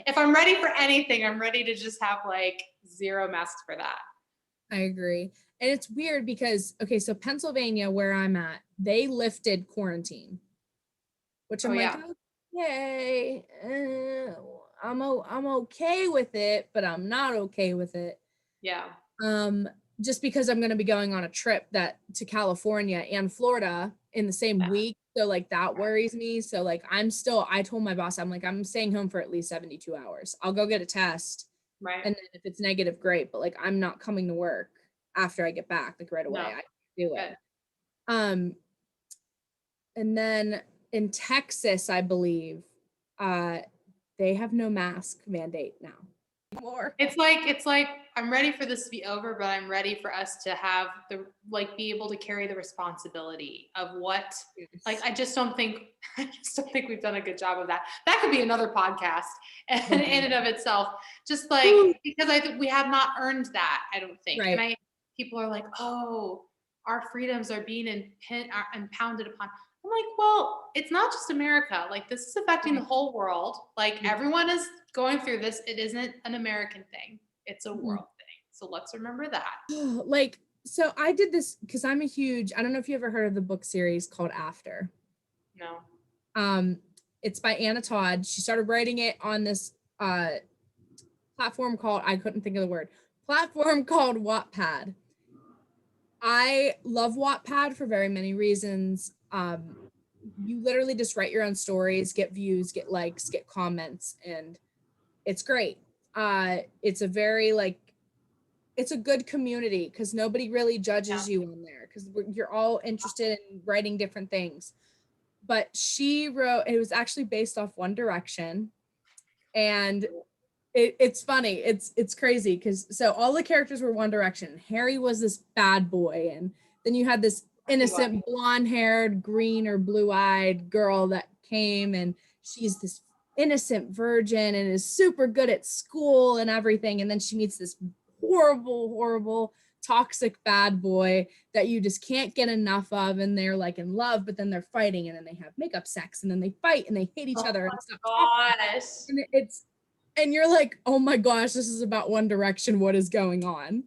if I'm ready for anything, I'm ready to just have like 0 masks for that. I agree. And it's weird because, okay, so Pennsylvania, where I'm at, they lifted quarantine, which Oh I'm like, yeah. okay, I'm okay with it, but I'm not okay with it. Yeah. Um, just because I'm going to be going on a trip that to California and Florida in the same Yeah. week. So like that worries me. So like I told my boss, I'm like, I'm staying home for at least 72 hours. I'll go get a test. Right. And then if it's negative, great. But like I'm not coming to work after I get back, like right away. No. I can't do it. Good. Um, and then in Texas, I believe, uh, they have no mask mandate now. More. It's like I'm ready for this to be over, but I'm ready for us to have the like be able to carry the responsibility of what like I just don't think we've done a good job of that. That could be another podcast in and of itself. Just like because I think we have not earned that, I don't think. Right. People are like, oh, our freedoms are being impounded upon. I'm like, well, it's not just America. Like this is affecting the whole world. Like everyone is going through this. It isn't an American thing. It's a world thing. So let's remember that. Like, so I did this because I don't know if you ever heard of the book series called After. No. It's by Anna Todd. She started writing it on this platform called, I couldn't think of the word, platform called Wattpad. I love Wattpad for very many reasons. You literally just write your own stories, get views, get likes, get comments, and it's great. It's a very like it's a good community because nobody really judges you on there because you're all interested in writing different things. But she wrote, it was actually based off One Direction, and it's funny. It's crazy because so all the characters were One Direction. Harry was this bad boy, and then you had this innocent blonde-haired, green or blue-eyed girl that came, and she's this innocent virgin and is super good at school and everything. And then she meets this horrible, toxic bad boy that you just can't get enough of, and they're like in love, but then they're fighting, and then they have makeup sex, and then they fight and they hate each other and stuff. Gosh. And you're like, oh my gosh, this is about One Direction. What is going on?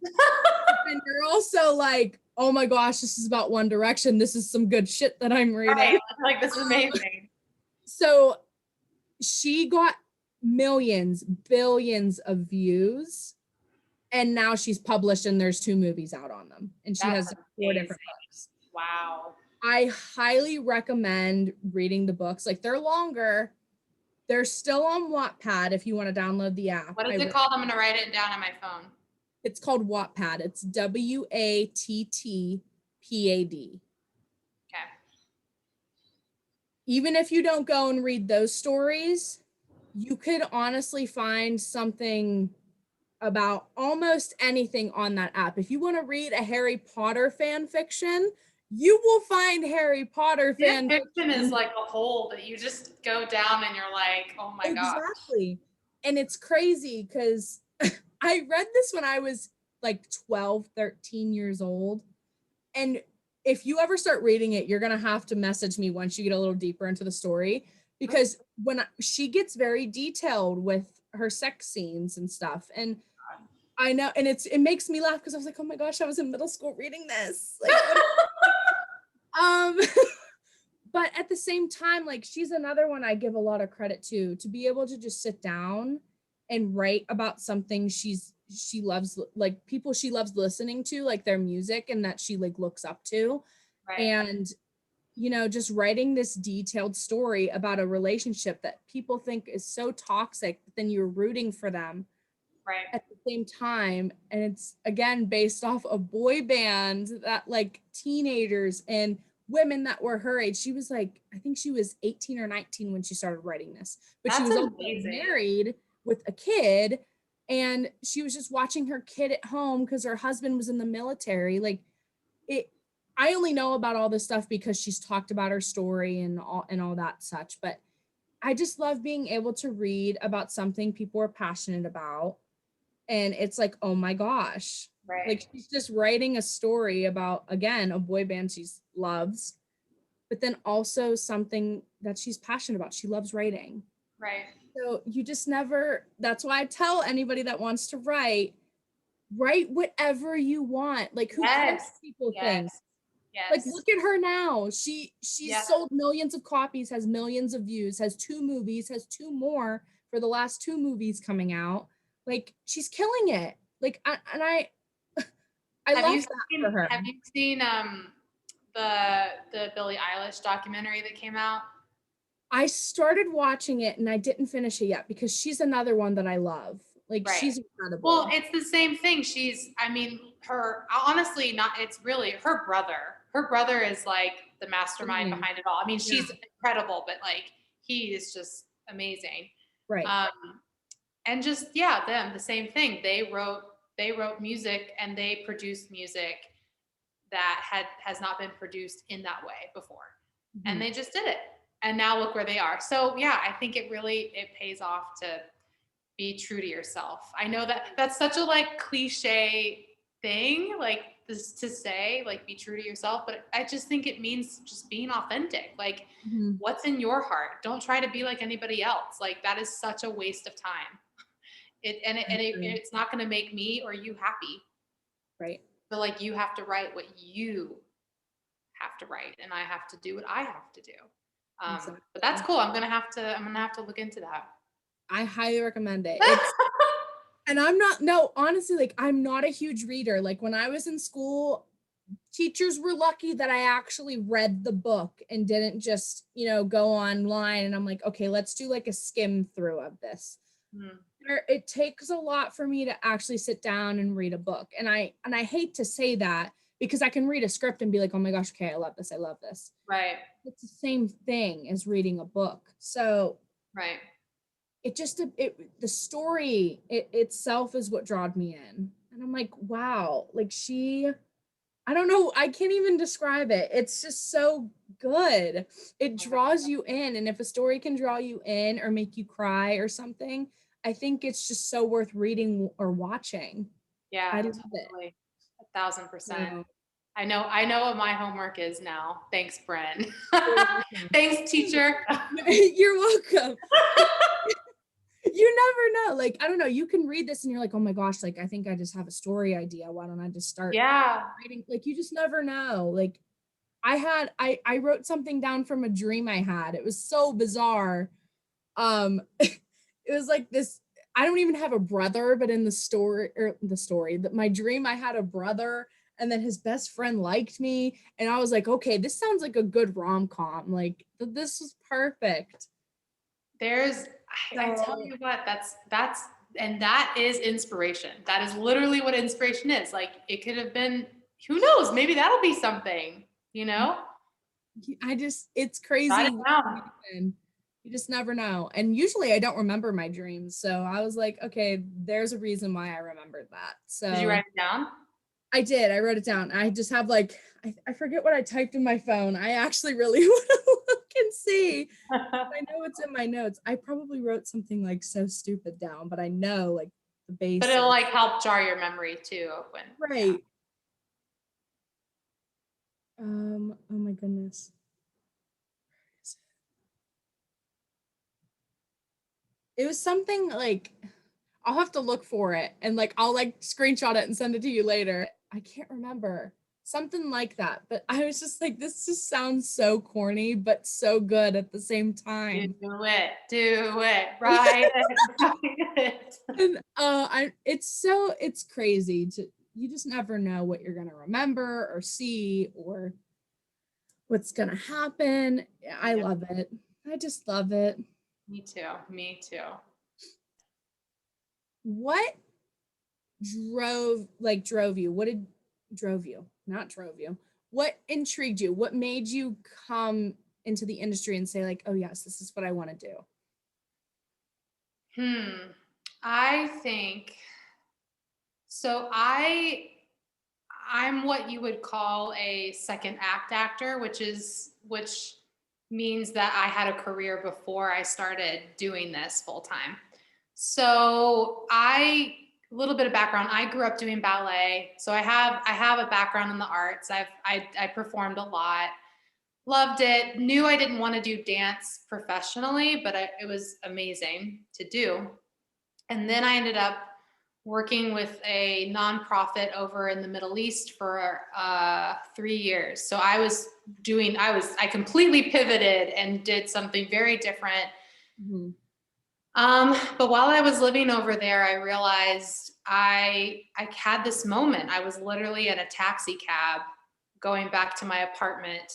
And you're also like, oh my gosh, this is about One Direction. This is some good shit that I'm reading. Right. Like this is amazing. So she got millions, billions of views. And now she's published and there's 2 movies out on them. And she That's has 4 amazing. different books. Wow. I highly recommend reading the books. Like they're longer. They're still on Wattpad if you want to download the app. What is it called? I'm going to write it down on my phone. It's called Wattpad. It's Wattpad. Okay. Even if you don't go and read those stories, you could honestly find something about almost anything on that app. If you want to read a Harry Potter fan fiction, you will find Harry Potter fan fiction is like a hole that you just go down and you're like, oh my gosh. Exactly. And it's crazy because I read this when I was like 12, 13 years old. And if you ever start reading it, you're going to have to message me once you get a little deeper into the story, because she gets very detailed with her sex scenes and stuff. And I know, and it makes me laugh because I was like, oh my gosh, I was in middle school reading this. Like, but at the same time, like, she's another one I give a lot of credit to be able to just sit down and write about something she loves, like people she loves listening to, like their music, and that she like looks up to. Right. And, you know, just writing this detailed story about a relationship that people think is so toxic, but then you're rooting for them Right. at the same time. And it's again based off a boy band that like teenagers and women that were her age. She was like, I think she was 18 or 19 when she started writing this, but she That's was also amazing. married with a kid, and she was just watching her kid at home because her husband was in the military. Like, it, I only know about all this stuff because she's talked about her story and all that such, but I just love being able to read about something people are passionate about. And it's like, oh my gosh. Right. Like, she's just writing a story about, again, a boy band she loves, but then also something that she's passionate about. She loves writing. Right. So you just never, that's why I tell anybody that wants to write whatever you want. Like, who cares what people think? Yes. Like, look at her now. She's sold millions of copies, has millions of views, has 2 movies, has 2 more for the last 2 movies coming out. Like, she's killing it. Like, I love that for her. Have you seen the Billie Eilish documentary that came out? I started watching it and I didn't finish it yet because she's another one that I love. Like, Right. she's incredible. Well, it's the same thing. Honestly, it's really her brother. Her brother is like the mastermind behind it all. I mean, she's incredible, but like, he is just amazing. Right. And just, the same thing. They wrote music and they produced music that has not been produced in that way before. Mm-hmm. And they just did it. And now look where they are. So I think it pays off to be true to yourself. I know that that's such a like cliche thing, like this to say, like, be true to yourself, but I just think it means just being authentic. Like, what's in your heart? Don't try to be like anybody else. Like, that is such a waste of time. It's not going to make me or you happy. Right. So like, you have to write what you have to write, and I have to do what I have to do. Exactly. But that's cool. I'm gonna have to look into that. I highly recommend it. And honestly, like, I'm not a huge reader. Like, when I was in school, teachers were lucky that I actually read the book and didn't just, go online and I'm like, okay, let's do like a skim through of this. It takes a lot for me to actually sit down and read a book. And I hate to say that, because I can read a script and be like, oh my gosh, okay, I love this. Right. It's the same thing as reading a book. So right. The story itself is what drawed me in. And I'm like, wow, like, I don't know, I can't even describe it. It's just so good. It draws you in. And if a story can draw you in or make you cry or something, I think it's just so worth reading or watching. Yeah, I love totally. 1,000%. I know what my homework is now. Thanks, Bren. Thanks, teacher. You're welcome. You never know. Like, I don't know, you can read this and you're like, oh my gosh, like, I think I just have a story idea. Why don't I just start writing? Like, you just never know. Like, I wrote something down from a dream I had. It was so bizarre. It was like this, I don't even have a brother, but in the story that my dream, I had a brother, and then his best friend liked me. And I was like, okay, this sounds like a good rom-com. Like, this is perfect. I tell you what, and that is inspiration. That is literally what inspiration is. Like, it could have been, who knows, maybe that'll be something, it's crazy. You just never know. And usually I don't remember my dreams. So I was like, okay, there's a reason why I remembered that. So did you write it down? I did. I wrote it down. I just have like, I forget what I typed in my phone. I actually really want to look and see. I know it's in my notes. I probably wrote something like so stupid down, but I know like the basics. But it'll like help jar your memory too when Right. Oh my goodness. It was something like, I'll have to look for it and like I'll like screenshot it and send it to you later. I can't remember. Something like that. But I was just like, this just sounds so corny, but so good at the same time. do it, write it. And it's crazy you just never know what you're gonna remember or see or what's gonna happen. I love it. I just love it. Me too. What drove you? What intrigued you? What made you come into the industry and say like, oh yes, this is what I want to do? I think so. I'm what you would call a second act actor, which means that I had a career before I started doing this full time. So a little bit of background. I grew up doing ballet, so I have a background in the arts. I performed a lot, loved it. Knew I didn't want to do dance professionally, but it was amazing to do. And then I ended up working with a nonprofit over in the Middle East for 3 years. So I completely pivoted and did something very different. Mm-hmm. But while I was living over there, I realized I had this moment. I was literally in a taxi cab going back to my apartment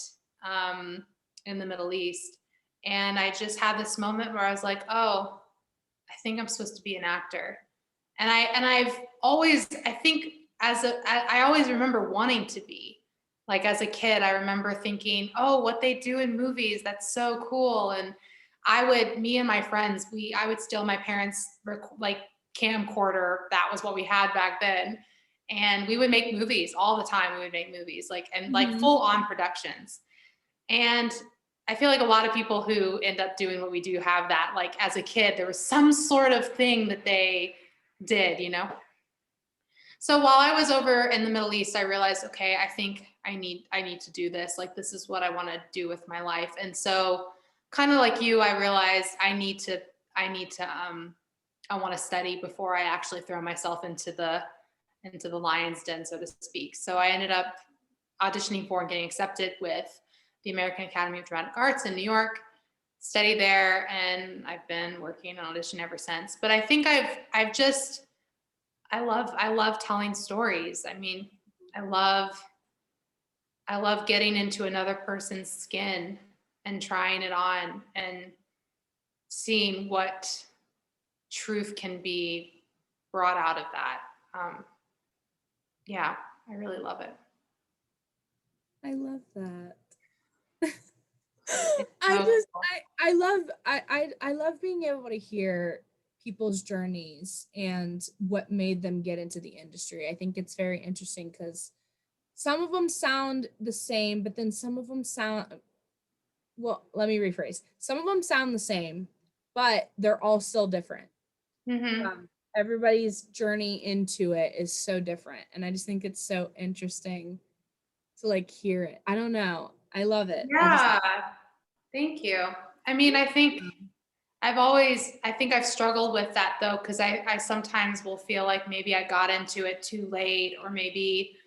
in the Middle East. And I just had this moment where I was like, oh, I think I'm supposed to be an actor. And I've always, I think I always remember wanting to be. Like as a kid, I remember thinking, oh, what they do in movies, that's so cool. And me and my friends, I would steal my parents' like camcorder. That was what we had back then. And we would make movies all the time. We would make movies like full on productions. And I feel like a lot of people who end up doing what we do have that, like as a kid, there was some sort of thing that they did, So while I was over in the Middle East, I realized, okay, I think I need to do this. Like, this is what I want to do with my life. And so kind of like you, I realized I want to study before I actually throw myself into the lion's den, so to speak. So I ended up auditioning for and getting accepted with the American Academy of Dramatic Arts in New York, studied there, and I've been working on audition ever since. But I think I love telling stories. I mean, I love getting into another person's skin and trying it on and seeing what truth can be brought out of that. Yeah, I really love it. I love that. I love being able to hear people's journeys and what made them get into the industry. I think it's very interesting because some of them sound the same, but then some of them let me rephrase. Some of them sound the same, but they're all still different. Everybody's journey into it is so different. And I just think it's so interesting to like hear it. I don't know. I love it. Yeah. Thank you. I mean, I think I've struggled with that though, because I sometimes will feel like maybe I got into it too late or maybe,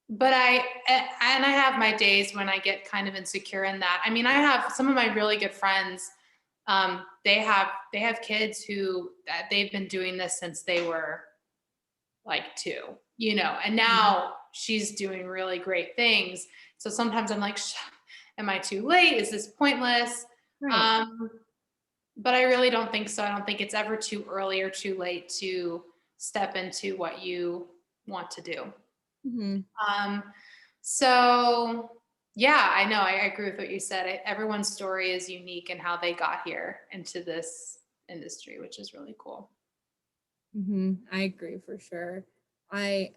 but I have my days when I get kind of insecure in that. I mean, I have some of my really good friends, they have kids who they've been doing this since they were like 2, and now she's doing really great things. So sometimes I'm like, am I too late? Is this pointless? Right. But I really don't think so. I don't think it's ever too early or too late to step into what you want to do. So yeah, I know. I agree with what you said. Everyone's story is unique in how they got here into this industry, which is really cool. I agree for sure. My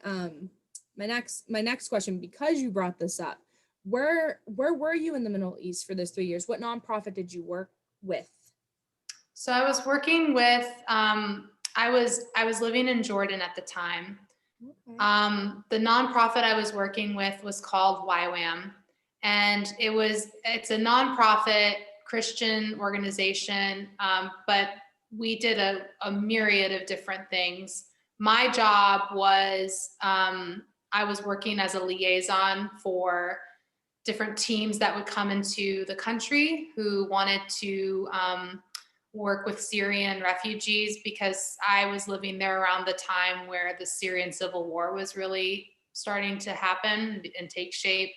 next question, because you brought this up, where were you in the Middle East for those 3 years? What nonprofit did you work with? So I was working with I was living in Jordan at the time. Okay. The nonprofit I was working with was called YWAM, and it's a nonprofit Christian organization, but we did a myriad of different things. My job was I was working as a liaison for different teams that would come into the country who wanted to work with Syrian refugees, because I was living there around the time where the Syrian civil war was really starting to happen and take shape.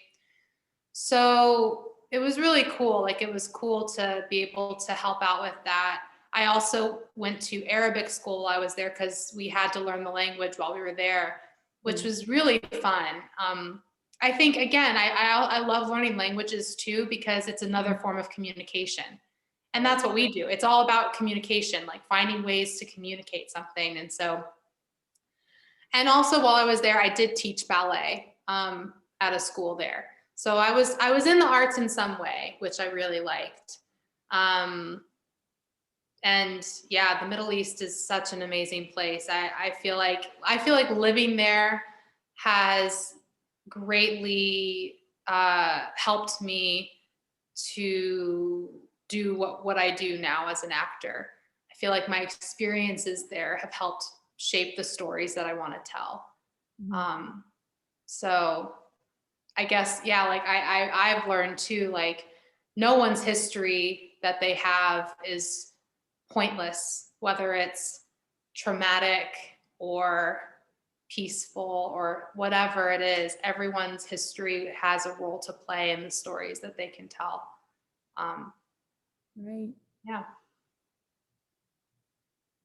So it was really cool. Like, it was cool to be able to help out with that. I also went to Arabic school while I was there because we had to learn the language while we were there, which was really fun. I think, again, I love learning languages too, because it's another form of communication. And that's what we do. It's all about communication, like finding ways to communicate something. And so, and also while I was there, I did teach ballet at a school there. So I was in the arts in some way, which I really liked. And yeah, the Middle East is such an amazing place. I feel like living there has greatly helped me to do what I do now as an actor. I feel like my experiences there have helped shape the stories that I want to tell. So I guess, yeah, like I've learned too, like, no one's history that they have is pointless, whether it's traumatic or peaceful or whatever it is. Everyone's history has a role to play in the stories that they can tell. Right. Yeah.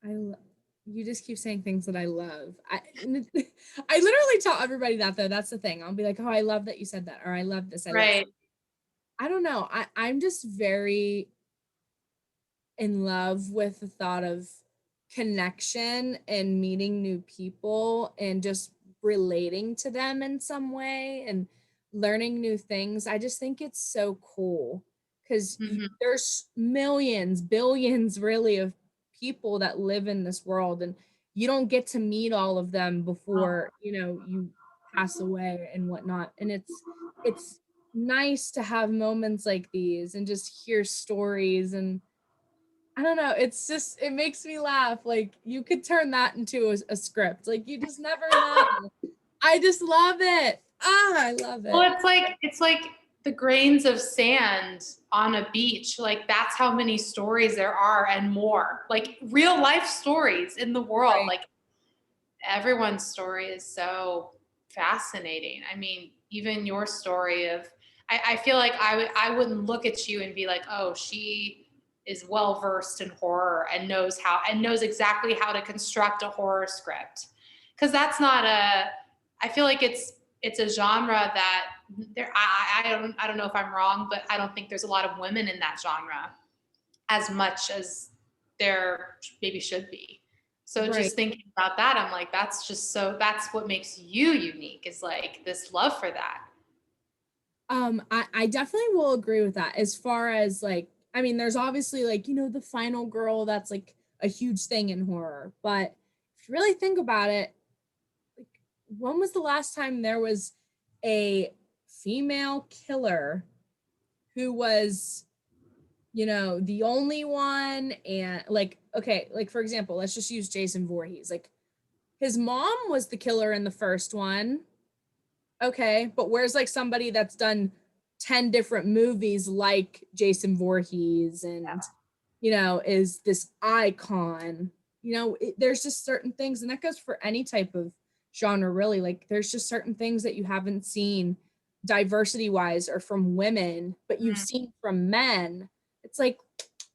You just keep saying things that I love. I literally tell everybody that, though. That's the thing. I'll be like, oh, I love that you said that, or I love this. Right. I don't know. I'm just very in love with the thought of connection and meeting new people and just relating to them in some way and learning new things. I just think it's so cool because there's millions, billions really of people that live in this world, and you don't get to meet all of them before, you pass away and whatnot. And it's nice to have moments like these and just hear stories. And I don't know, it makes me laugh. Like, you could turn that into a script. Like, you just never know. I just love it. I love it. Well, it's like the grains of sand on a beach. Like, that's how many stories there are, and more. Like, real life stories in the world. Right. Like, everyone's story is so fascinating. I mean, even your story of, I feel like I wouldn't look at you and be like, oh, she is well versed in horror and knows exactly how to construct a horror script. Because that's not I feel like it's a genre that I don't know if I'm wrong, but I don't think there's a lot of women in that genre as much as there maybe should be. So Right. Just thinking about that, I'm like, that's what makes you unique, is like this love for that. I definitely will agree with that. As far as, like, I mean, there's obviously, like, the final girl, that's like a huge thing in horror. But if you really think about it, like, when was the last time there was a female killer who was, the only one? And, like, okay, like, for example, let's just use Jason Voorhees. Like, his mom was the killer in the first one. Okay, but where's, like, somebody that's done 10 different movies like Jason Voorhees and, is this icon? There's just certain things, and that goes for any type of genre, really. Like, there's just certain things that you haven't seen diversity wise or from women, but you've seen from men. It's like,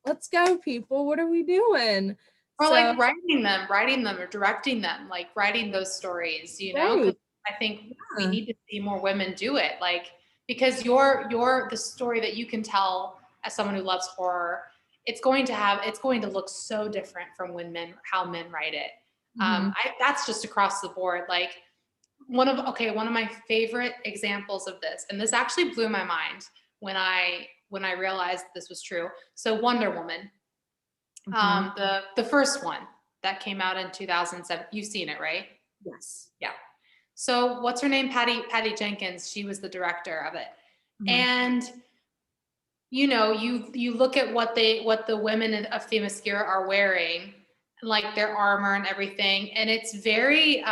let's go, people. What are we doing? Or like writing them or directing them, like writing those stories, Right. 'cause I think we need to see more women do it. Like, because you're the story that you can tell as someone who loves horror, it's going to look so different from how men write it. That's just across the board. Like, one of my favorite examples of this, and this actually blew my mind when I realized this was true. So Wonder Woman, the first one, that came out in 2007. You've seen it, right? Yes. Yeah. So what's her name? Patty Jenkins. She was the director of it. And you know, you look at what the women of Themyscira are wearing, like their armor and everything, and it's very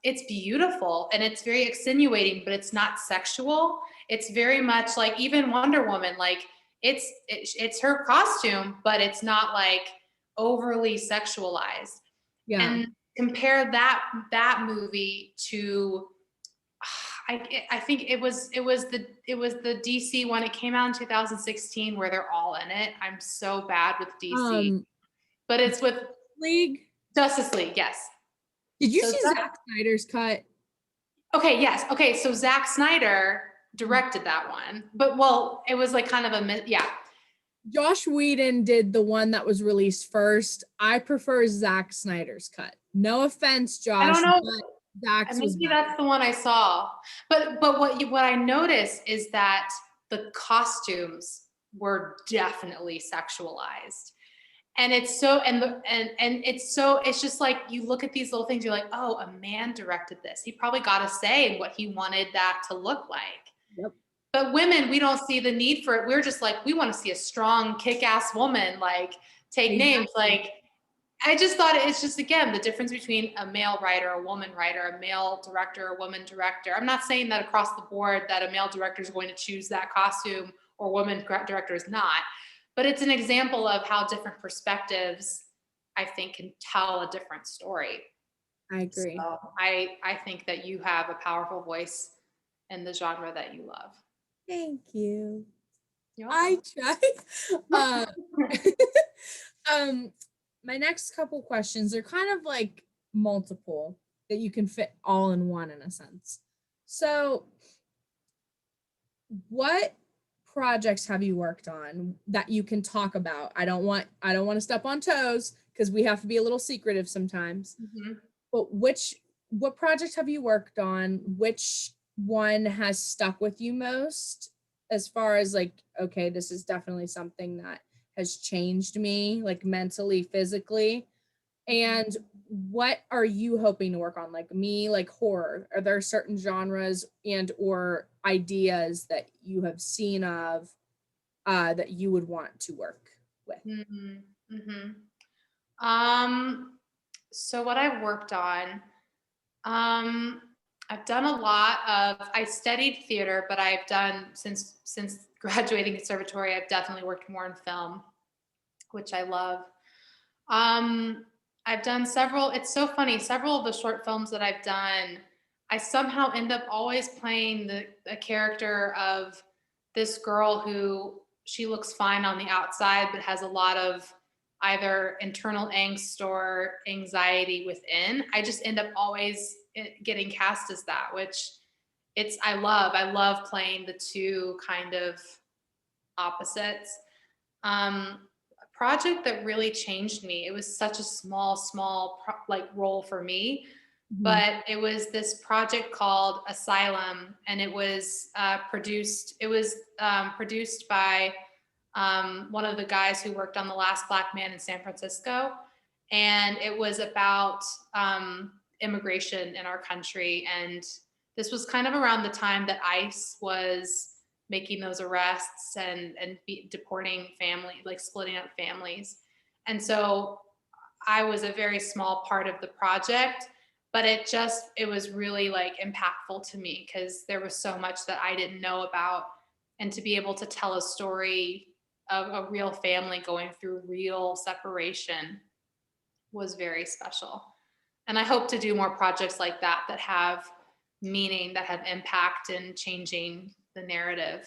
it's beautiful and it's very extenuating, but it's not sexual. It's very much like even Wonder Woman, like it's her costume, but it's not like overly sexualized. Yeah. And compare that movie to I think it was the DC one. It came out in 2016 where they're all in it. I'm so bad with DC, but it's with League. Justice League. Yes. Did you So see Zack Snyder's cut? Okay. Yes. Okay. So Zack Snyder directed that one, but well, it was like kind of yeah. Josh Whedon did the one that was released first. I prefer Zack Snyder's cut. No offense, Josh. I don't know. But Zack's was Maybe better. that's the one I saw. But what I noticed is that the costumes were definitely sexualized. And it's so and it's just like you look at these little things, you're like, oh, a man directed this. He probably got a say in what he wanted that to look like. Yep. But women, we don't see the need for it. We're just like, we want to see a strong, kick-ass woman, like take names. Like, I just thought it's just, again, the difference between a male writer, a woman writer, a male director, a woman director. I'm not saying that across the board that a male director is going to choose that costume or a woman director is not, but it's an example of how different perspectives, I think, can tell a different story. I agree. So I think that you have a powerful voice in the genre that you love. Thank you. I try. My next couple questions are kind of like multiple that you can fit all in one in a sense. So, what projects have you worked on that you can talk about? I don't want to step on toes because we have to be a little secretive sometimes. Mm-hmm. But what project have you worked on? Which one has stuck with you most as far as like, okay, this is definitely something that has changed me, like mentally, physically? And what are you hoping to work on? Like me, like horror. Are there certain genres and or ideas that you have seen of that you would want to work with? Mm-hmm. Mm-hmm. So what I've worked on, I've done a lot of, I studied theater, but I've done since graduating conservatory, I've definitely worked more in film, which I love. I've done several, it's so funny, several of the short films that I've done, I somehow end up always playing the character of this girl who she looks fine on the outside, but has a lot of either internal angst or anxiety within. I just end up always getting cast as that, which I love playing the two kind of opposites. A project that really changed me. It was such a small like role for me, but it was this project called Asylum, and it was produced. It was produced by one of the guys who worked on The Last Black Man in San Francisco, and it was about immigration in our country. And this was kind of around the time that ICE was making those arrests and deporting family, like splitting up families. And so I was a very small part of the project, but it was really like impactful to me because there was so much that I didn't know about. And to be able to tell a story of a real family going through real separation was very special. And I hope to do more projects like that that have meaning, that have impact in changing the narrative.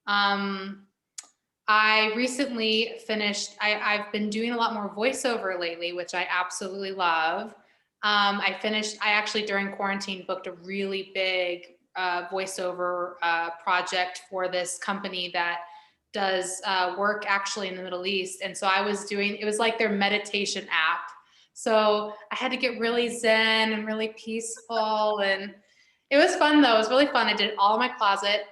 I recently finished, I've been doing a lot more voiceover lately, which I absolutely love. I actually during quarantine booked a really big voiceover project for this company that does work actually in the Middle East. And so it was like their meditation app. So I had to get really zen and really peaceful. And it was fun though. It was really fun. I did it all in my closet.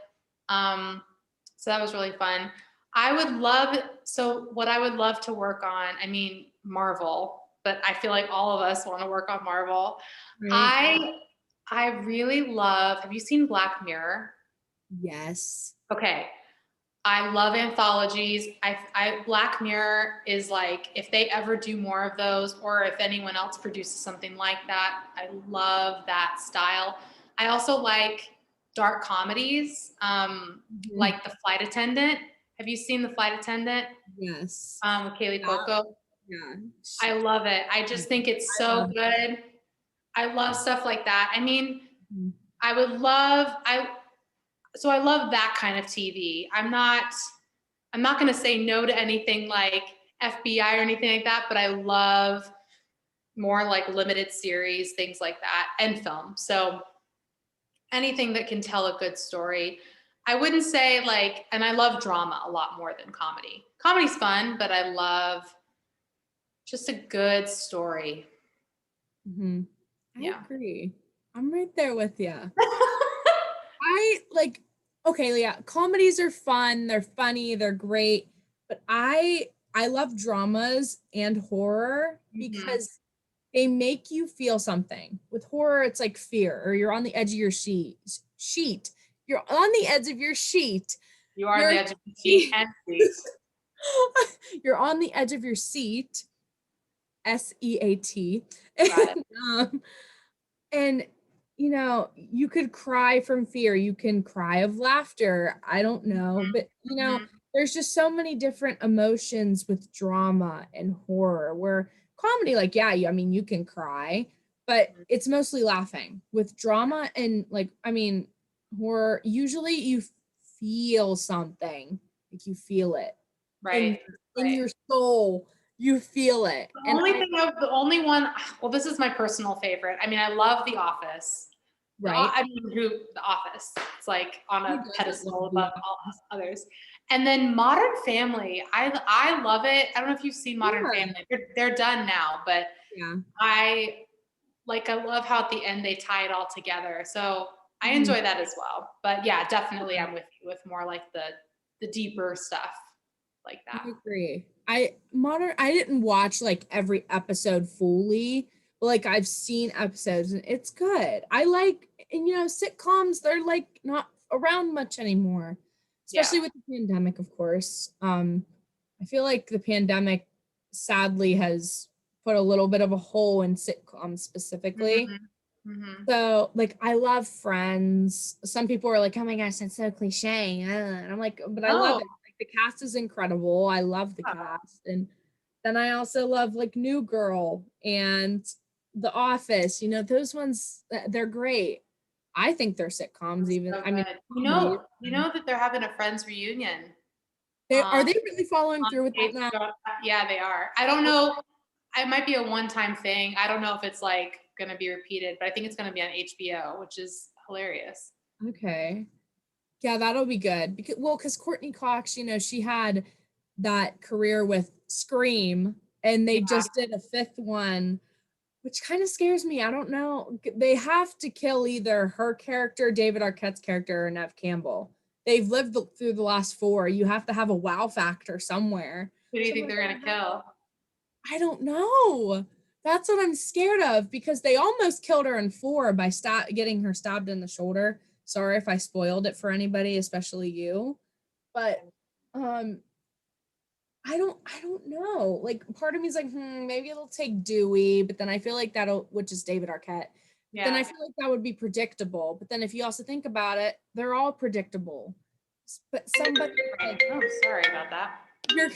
So that was really fun. What I would love to work on, I mean, Marvel, but I feel like all of us want to work on Marvel. Right. I really love, have you seen Black Mirror? Yes. Okay. I love anthologies. Black Mirror is like, if they ever do more of those, or if anyone else produces something like that, I love that style. I also like dark comedies, like The Flight Attendant. Have you seen The Flight Attendant? Yes. With Kaylee Cuoco. Yeah. I love it. I just think it's so good. I love stuff like that. I mean, I would love, so I love that kind of TV. I'm not going to say no to anything like FBI or anything like that, but I love more like limited series, things like that, and film. So anything that can tell a good story. I wouldn't say like, and I love drama a lot more than comedy. Comedy's fun, but I love just a good story. Mm-hmm. I Yeah. agree. I'm right there with you. I like, okay, yeah, comedies are fun, they're funny, they're great, but I love dramas and horror because they make you feel something. With horror, it's like fear, or you're on the edge of your sheet. You're on the edge of your sheet. You are on the edge of the seat and seat. You're on the edge of your seat, SEAT. Got it. And you know, you could cry from fear, you can cry of laughter, I don't know, but you know, there's just so many different emotions with drama and horror, where comedy, like, yeah, I mean, you can cry, but it's mostly laughing. With drama and like, I mean, horror, usually you feel something, like you feel it Right. in your soul, you feel it. The only one, well, this is my personal favorite. I mean, I love The Office. Right. The Office. It's like on Who a doesn't pedestal love The above all others. And then Modern Family. I love it. I don't know if you've seen Modern Yeah. Family. They're done now, but Yeah. I love how at the end they tie it all together. So I enjoy that as well. But yeah, definitely I'm with you with more like the deeper stuff like that. I agree. I didn't watch like every episode fully, but like I've seen episodes and it's good. I like, and you know, sitcoms, they're like not around much anymore, especially with the pandemic, of course. I feel like the pandemic sadly has put a little bit of a hole in sitcoms specifically. So like I love Friends. Some people are like, "Oh my gosh, that's so cliche." And I'm like, "But I love it. Like the cast is incredible. I love the cast." And then I also love like New Girl and The Office. You know, those ones they're great. I think they're sitcoms even. So I mean, good. comedies. You know that they're having a Friends reunion. They really following through with that now? Yeah, they are. I don't know. It might be a one-time thing. I don't know if it's like going to be repeated, but I think it's going to be on HBO, which is hilarious. Okay. Yeah, that'll be good. Because Courtney Cox, you know, she had that career with Scream, and they just did a fifth one, which kind of scares me. I don't know. They have to kill either her character, David Arquette's character, or Nev Campbell. They've lived through the last four. You have to have a wow factor somewhere. Who do you think they're going to kill? I don't know. That's what I'm scared of, because they almost killed her in four by getting her stabbed in the shoulder. Sorry if I spoiled it for anybody, especially you. But I don't know. Like part of me is like, maybe it'll take Dewey, but then I feel like which is David Arquette. Yeah. Then I feel like that would be predictable. But then if you also think about it, they're all predictable. But somebody oh, sorry about that. You're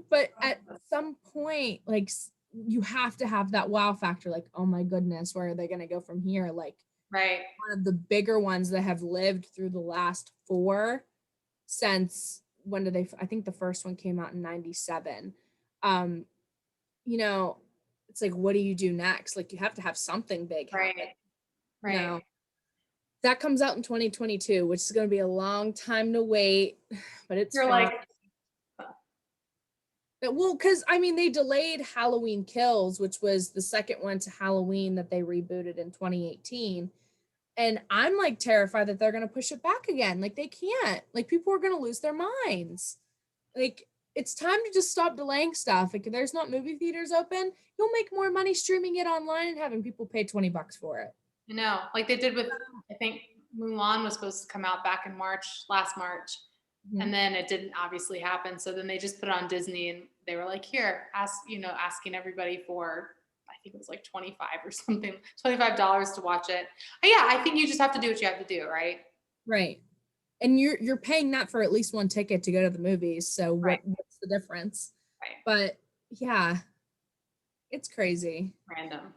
but at some point, like you have to have that wow factor, like, oh my goodness, where are they gonna go from here? Like one of the bigger ones that have lived through the last four since when did I think the first one came out in 97. You know, it's like, what do you do next? Like you have to have something big happen. Right. No. That comes out in 2022, which is going to be a long time to wait, but it's fine. Well, because I mean, they delayed Halloween Kills, which was the second one to Halloween that they rebooted in 2018. And I'm like terrified that they're going to push it back again. Like they can't. Like people are going to lose their minds. Like it's time to just stop delaying stuff. Like, if there's not movie theaters open, you'll make more money streaming it online and having people pay $20 for it. You know, like they did with, I think Mulan was supposed to come out back in last March. Mhm. And then it didn't obviously happen. So then they just put it on Disney and they were like, here, asking everybody for, I think it was like 25 or something, $25 to watch it. But yeah, I think you just have to do what you have to do, right? Right. And you're paying that for at least one ticket to go to the movies. So what's the difference? Right. But yeah, it's crazy. Random.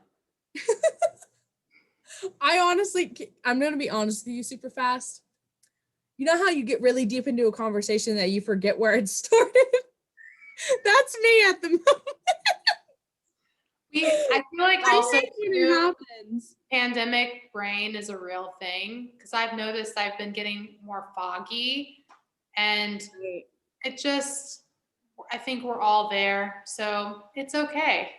I'm going to be honest with you super fast. You know how you get really deep into a conversation that you forget where it started? That's me at the moment. I feel like also when it happens. Pandemic brain is a real thing, because I've noticed I've been getting more foggy, and it just, I think we're all there, so it's okay.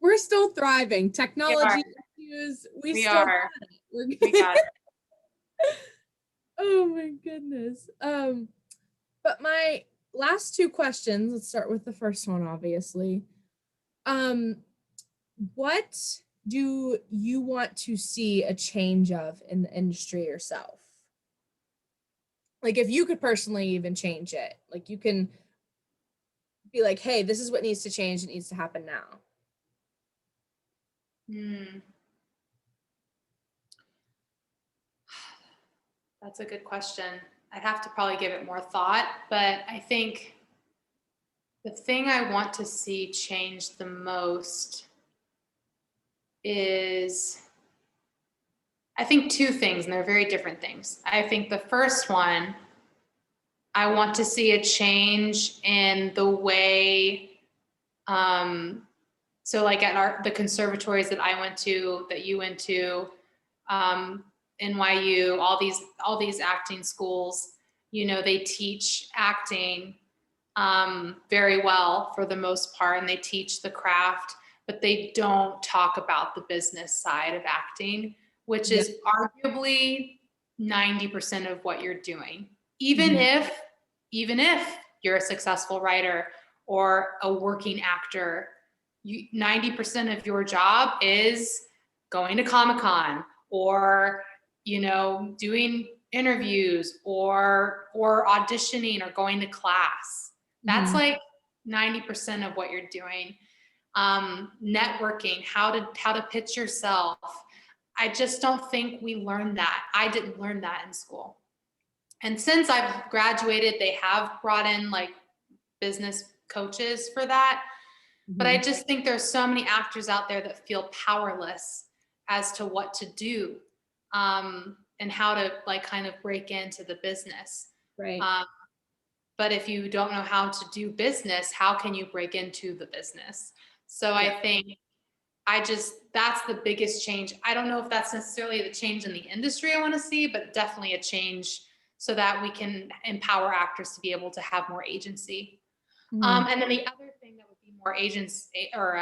We're still thriving. Technology issues, we got it. Oh my goodness. But my last two questions, let's start with the first one, obviously. What do you want to see a change of in the industry yourself? Like, if you could personally even change it, like you can be like, hey, this is what needs to change. It needs to happen now. That's a good question. I'd have to probably give it more thought, but I think the thing I want to see change the most is, I think, two things, and they're very different things. I think the first one, I want to see a change in the way, so like at the conservatories that I went to, that you went to, NYU, all these acting schools, they teach acting very well for the most part, and they teach the craft, but they don't talk about the business side of acting, which is arguably 90% of what you're doing. Even if you're a successful writer or a working actor, 90% of your job is going to Comic-Con, or doing interviews, or auditioning, or going to class. That's like 90% of what you're doing. Networking, how to pitch yourself. I just don't think we learned that. I didn't learn that in school. And since I've graduated, they have brought in like business coaches for that. But I just think there's so many actors out there that feel powerless as to what to do, and how to like kind of break into the business. Right. But if you don't know how to do business, how can you break into the business? So I think that's the biggest change. I don't know if that's necessarily the change in the industry I want to see, but definitely a change so that we can empower actors to be able to have more agency. And then the other thing that would be more agency, or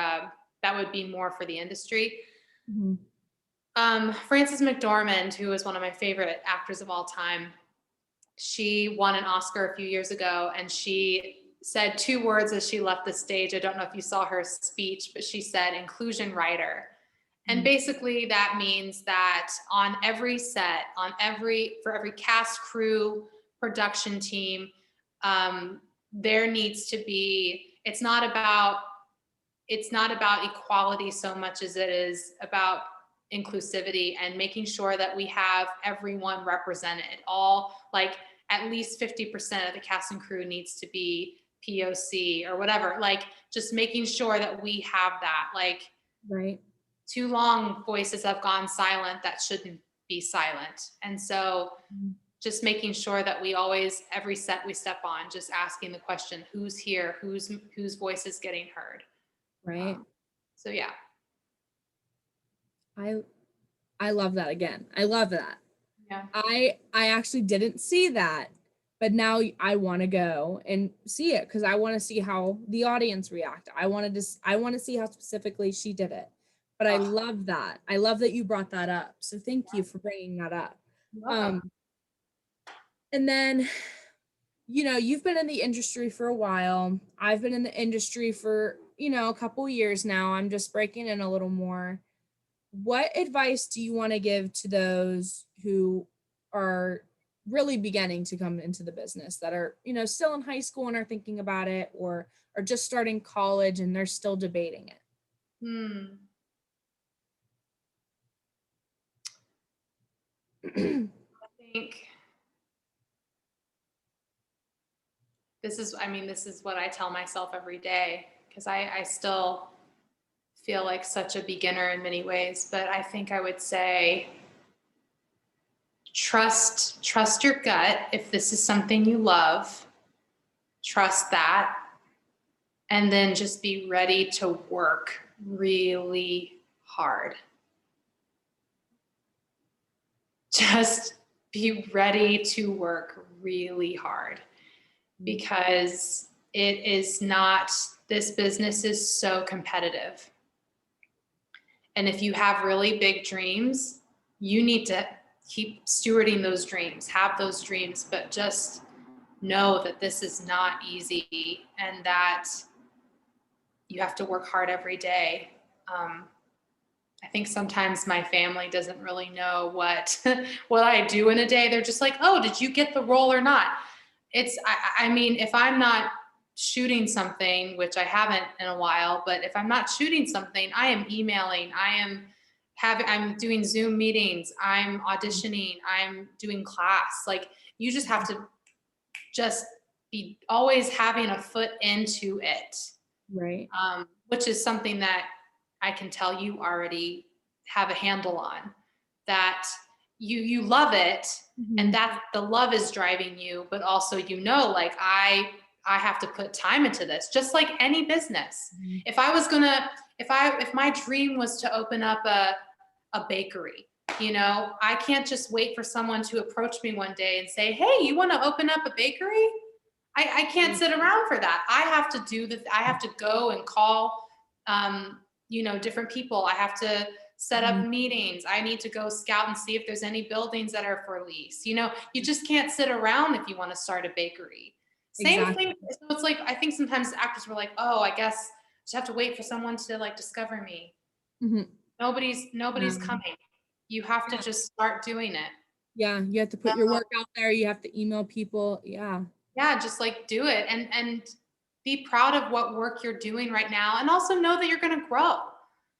that would be more for the industry. Frances McDormand, who is one of my favorite actors of all time, she won an Oscar a few years ago, and she said two words as she left the stage. I don't know if you saw her speech, but she said inclusion writer. And basically that means that on every set, for every cast, crew, production team, there needs to be, it's not about equality so much as it is about inclusivity, and making sure that we have everyone represented. All, like, at least 50% of the cast and crew needs to be POC or whatever. Like, just making sure that we have that. Like, too long voices have gone silent that shouldn't be silent. And so just making sure that we always, every set we step on, just asking the question, who's here, whose voice is getting heard. Right. So yeah. I love that. Again, I love that. Yeah. I actually didn't see that, but now I want to go and see it, because I want to see how the audience react. I want to see how specifically she did it. But I love that. I love that you brought that up. So thank you for bringing that up. And then you've been in the industry for a while. I've been in the industry for, a couple years now. I'm just breaking in a little more. What advice do you want to give to those who are really beginning to come into the business, that are, still in high school and are thinking about it, or are just starting college and they're still debating it? I think this is what I tell myself every day, because I still feel like such a beginner in many ways, but I think I would say trust your gut. If this is something you love, trust that, and then just be ready to work really hard. Just be ready to work really hard, because this business is so competitive. And if you have really big dreams, you need to keep stewarding those dreams, have those dreams, but just know that this is not easy and that you have to work hard every day. I think sometimes my family doesn't really know what I do in a day. They're just like, oh, did you get the role or not? If I'm not shooting something, which I haven't in a while, but if I'm not shooting something, I am emailing, I'm doing Zoom meetings, I'm auditioning, I'm doing class. Like, you just have to just be always having a foot into it. Right. Which is something that I can tell you already have a handle on, that you love it, and that the love is driving you, but also, like, I have to put time into this, just like any business. If my dream was to open up a bakery, I can't just wait for someone to approach me one day and say, hey, you want to open up a bakery? I can't sit around for that. I have to do this. I have to go and call, different people. I have to set up meetings. I need to go scout and see if there's any buildings that are for lease. You just can't sit around if you want to start a bakery. Same thing. So it's like, I think sometimes actors were like, oh, I guess I just have to wait for someone to, like, discover me. Nobody's coming. You have to just start doing it. Yeah, you have to put your work out there. You have to email people. Yeah, just, like, do it, and be proud of what work you're doing right now, and also know that you're going to grow.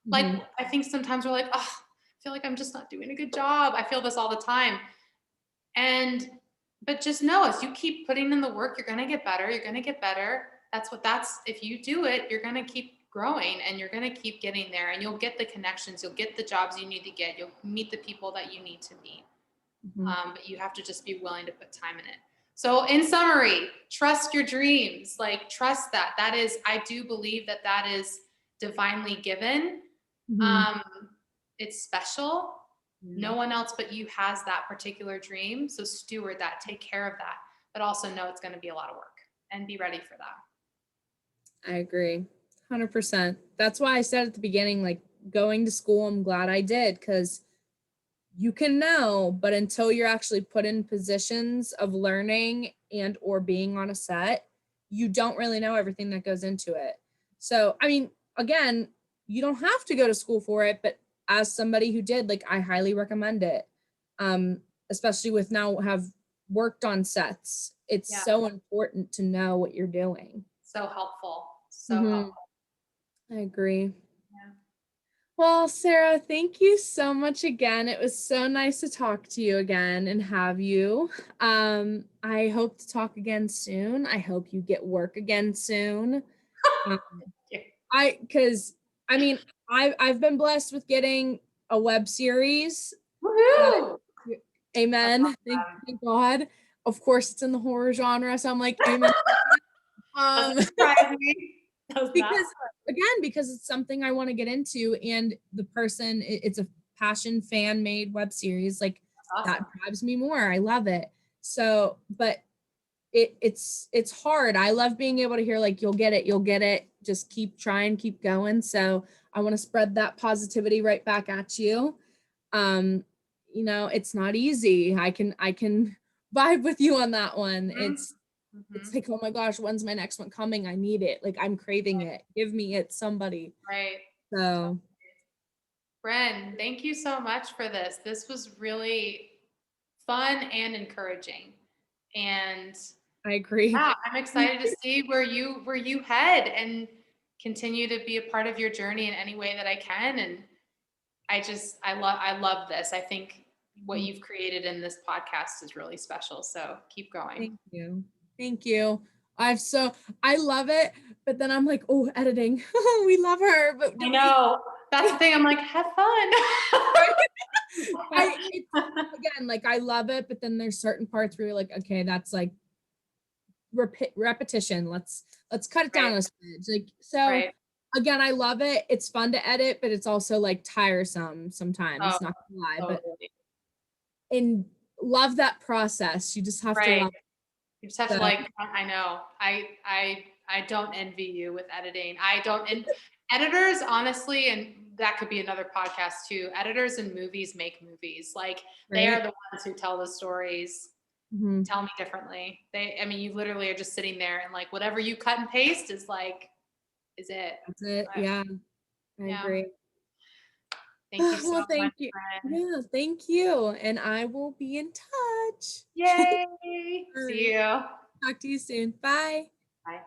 Like, I think sometimes we're like, oh, I feel like I'm just not doing a good job. I feel this all the time. But just know, as you keep putting in the work, you're going to get better. You're going to get better. If you do it, you're going to keep growing, and you're going to keep getting there, and you'll get the connections. You'll get the jobs you need to get. You'll meet the people that you need to meet. But you have to just be willing to put time in it. So, in summary, trust your dreams. Like, trust that. That is, I do believe that is divinely given. It's special. No one else but you has that particular dream. So steward that, take care of that, but also know it's going to be a lot of work, and be ready for that. I agree. 100%. That's why I said at the beginning, like, going to school, I'm glad I did, because you can know, but until you're actually put in positions of learning and or being on a set, you don't really know everything that goes into it. So, again, you don't have to go to school for it, but as somebody who did, like, I highly recommend it. Especially with now have worked on sets. It's so important to know what you're doing. So helpful. Helpful. I agree. Well, Sarah, thank you so much again. It was so nice to talk to you again and have you. I hope to talk again soon. I hope you get work again soon. I've been blessed with getting a web series. Woohoo! Amen. Thank God. Of course, it's in the horror genre, so I'm like, amen. Doesn't surprise me. Because it's something I want to get into, and the person, it's a passion fan made web series. Like, awesome. That drives me more. I love it. So, but it's hard. I love being able to hear, like, you'll get it. Just keep trying, keep going. So I want to spread that positivity right back at you. It's not easy. I can vibe with you on that one. It's like, oh my gosh, when's my next one coming? I need it. Like, I'm craving it. Give me it, somebody. Right. So, Bren, thank you so much for this. This was really fun and encouraging. And I agree. yeah, I'm excited to see where you head and continue to be a part of your journey in any way that I can. And I love this. I think what you've created in this podcast is really special. So keep going. Thank you. Thank you. I love it, but then I'm like, oh, editing. We love her, but I know. That's the thing. I'm like, have fun. Again, like I love it, but then there's certain parts where you're like, okay, that's like repetition. Let's cut it down a smidge. Like, so again, I love it. It's fun to edit, but it's also like tiresome sometimes, not gonna lie. Totally. But and love that process. You just have to love you just have to like, I know. I don't envy you with editing. I don't, and editors, honestly, and that could be another podcast too. Editors in movies make movies. Like they are the ones who tell the stories. Tell me differently. I mean, you literally are just sitting there and like whatever you cut and paste is like, is it. That's it. Yeah. I agree. Thank you so much. Thank you. Yeah, thank you. And I will be in touch. Yay. See you. Talk to you soon. Bye. Bye.